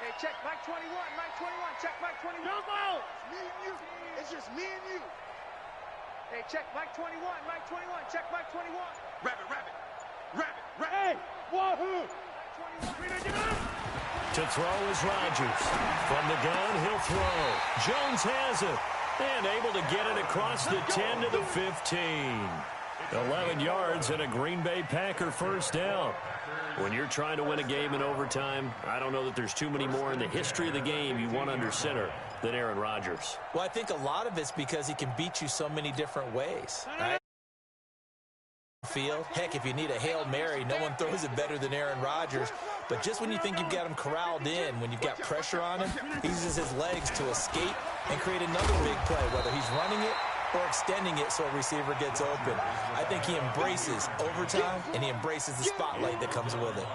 Hey, check Mike 21, Mike 21, check Mike 21.
Jump out!
It's me and you. It's just me and you. Hey, check Mike 21, Mike 21, check Mike 21. Rabbit, rabbit, rabbit, rabbit.
Hey, wahoo!
To throw is Rodgers. From the gun, he'll throw. Jones has it. And able to get it across the 10 to the 15. 11 yards and a Green Bay Packer first down. When you're trying to win a game in overtime, I don't know that there's too many more in the history of the game you want under center than Aaron Rodgers.
Well, I think a lot of it's because he can beat you so many different ways, right? Field. Heck, if you need a Hail Mary, no one throws it better than Aaron Rodgers. But just when you think you've got him corralled in, when you've got pressure on him, he uses his legs to escape and create another big play, whether he's running it or extending it so a receiver gets open. I think he embraces overtime, and he embraces the spotlight that comes with it.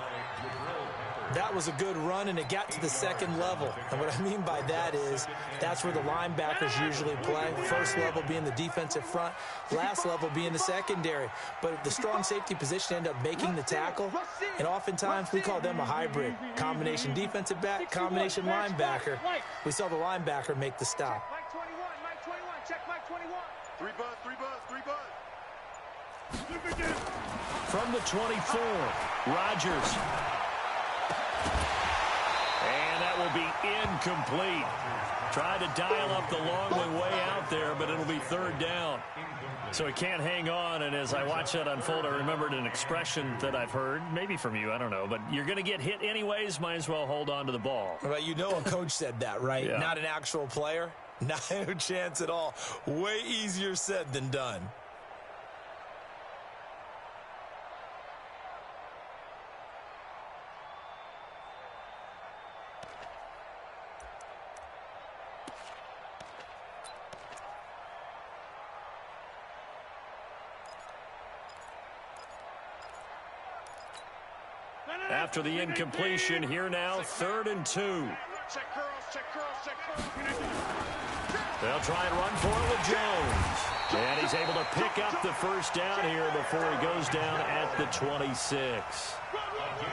That was a good run, and it got to the second level. And what I mean by that is that's where the linebackers usually play. First level being the defensive front, last level being the secondary. But the strong safety position ended up making the tackle, and oftentimes we call them a hybrid. Combination defensive back, combination linebacker. We saw the linebacker make the stop.
Mike 21, check Mike 21.
3 buzz, 3 buzz, 3 buzz.
From the 24, Rodgers. And that will be incomplete. Tried to dial up the long way out there, but it'll be third down. So he can't hang on, and as I watch that unfold, I remembered an expression that I've heard, maybe from you, I don't know, but you're going to get hit anyways, might as well hold on to the ball.
Well, you know a coach said that, right?
Yeah.
Not an actual player. Not a chance at all. Way easier said than done.
After the incompletion, here now, 3rd and 2.
Check curls, check curls, check curls.
They'll try and run for it with Jones. And he's able to pick up the first down here before he goes down at the 26.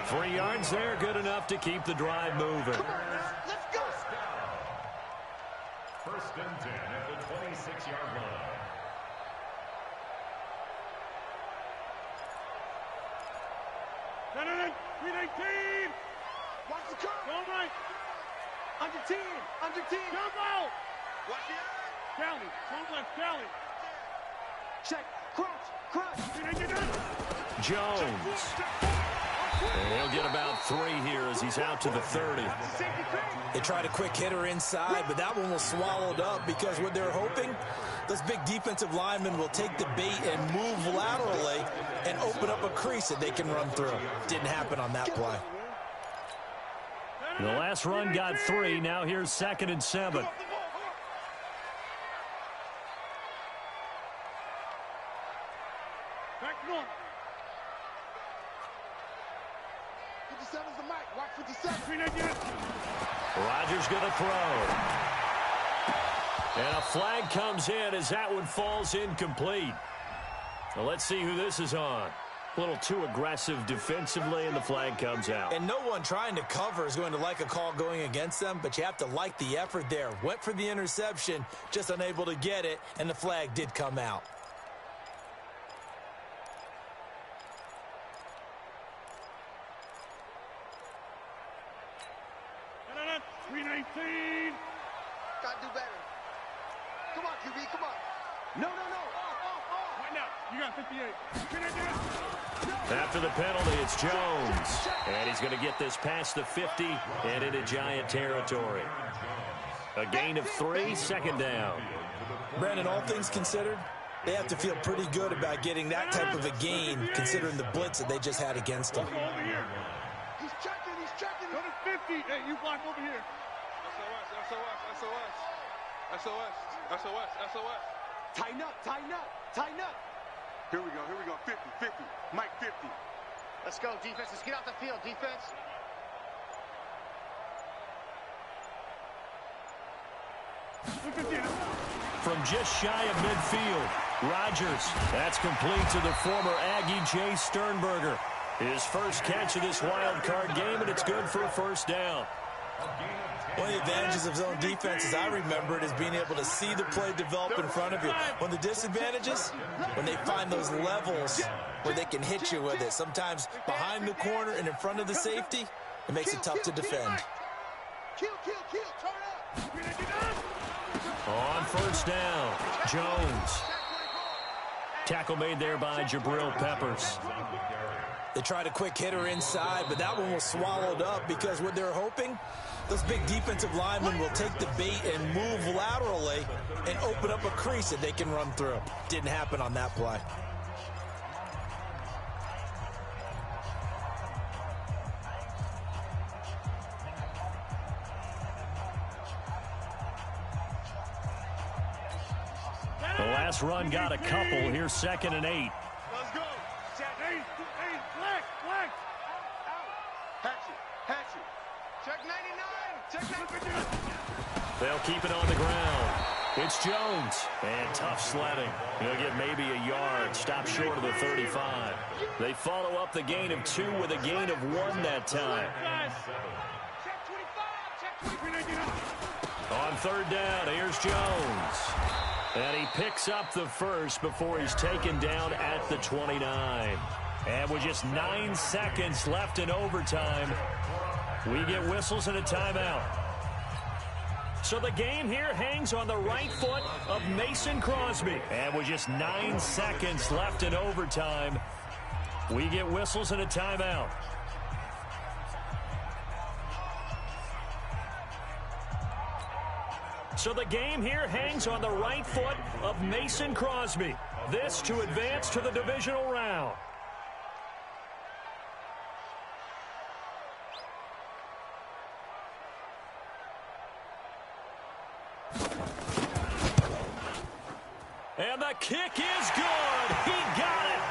3 yards there, good enough to keep the drive moving.
Let's go.
First and 10 at the 26-yard line.
No, 319.
Watch the curve.
Go right.
Under 10.
Jump out.
Watch the eye.
Cali. Swing left, Cali.
Check. Crunch.
319.
Jones. And he'll get about 3 here as he's out to the 30.
They tried a quick hitter inside, but that one was swallowed up because what they're hoping, those big defensive linemen will take the bait and move laterally and open up a crease that they can run through. Didn't happen on that play.
The last run got 3. Now here's 2nd and 7.
Back north.
57's the mic. Watch 57.
319.
Rodgers going to throw. And a flag comes in as that one falls incomplete. Well, let's see who this is on. A little too aggressive defensively, and the flag comes out.
And no one trying to cover is going to like a call going against them, but you have to like the effort there. Went for the interception, just unable to get it, and the flag did come out.
No, 319.
Gotta do better. Come on, QB, come on. No.
Right now, you got 58. 319.
After the penalty, it's Jones. And he's going to get this past the 50 and into Giant territory. A gain of 3, 2nd down.
Brandon, all things considered, they have to feel pretty good about getting that type of a gain considering the blitz that they just had against them.
Go over here.
He's checking.
Go to 50. Hey, you block over here.
SOS.
Tighten up.
Here we go. 50. Mike 50.
Let's go, defense. Let's get out the field, defense.
From just shy of midfield, Rodgers. That's complete to the former Aggie Jay Sternberger. His first catch of this wild card game, and it's good for a first down.
One of the advantages of zone defense, as I remember it, is being able to see the play develop in front of you. One of the disadvantages, when they find those levels where they can hit you with it. Sometimes behind the corner and in front of the safety, it makes it tough to defend.
Kill. Turn up.
On first down, Jones. Tackle made there by Jabril Peppers.
They tried a quick hitter inside, but that one was swallowed up because what they're hoping, those big defensive linemen will take the bait and move laterally and open up a crease that they can run through. Didn't happen on that play.
The last run got a couple. Here's 2nd and 8.
Let's go. Hey, flex.
Hatchet. Check 99. Check 99.
They'll keep it on the ground. It's Jones. And tough sledding. He'll get maybe a yard. Stop short of the 35. They follow up the gain of 2 with a gain of 1 that time.
Check 25. Check 25.
On third down, here's Jones. And he picks up the first before he's taken down at the 29. And with just 9 seconds left in overtime, we get whistles and a timeout. So the game here hangs on the right foot of Mason Crosby. And with just 9 seconds left in overtime, we get whistles and a timeout. So the game here hangs on the right foot of Mason Crosby. This to advance to the divisional round. And the kick is good. He got it.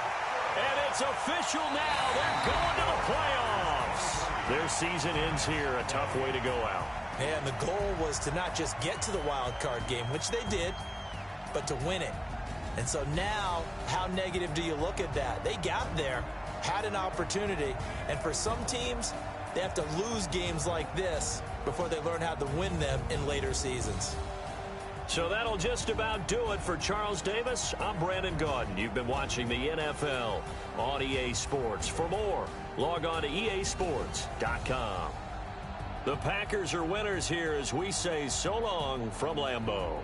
And it's official now. They're going to the playoffs. Their season ends here. A tough way to go out.
And the goal was to not just get to the wild card game, which they did, but to win it. And so now, how negative do you look at that? They got there, had an opportunity, and for some teams, they have to lose games like this before they learn how to win them in later seasons.
So that'll just about do it for Charles Davis. I'm Brandon Gaudin. You've been watching the NFL on EA Sports. For more, log on to easports.com. The Packers are winners here as we say so long from Lambeau.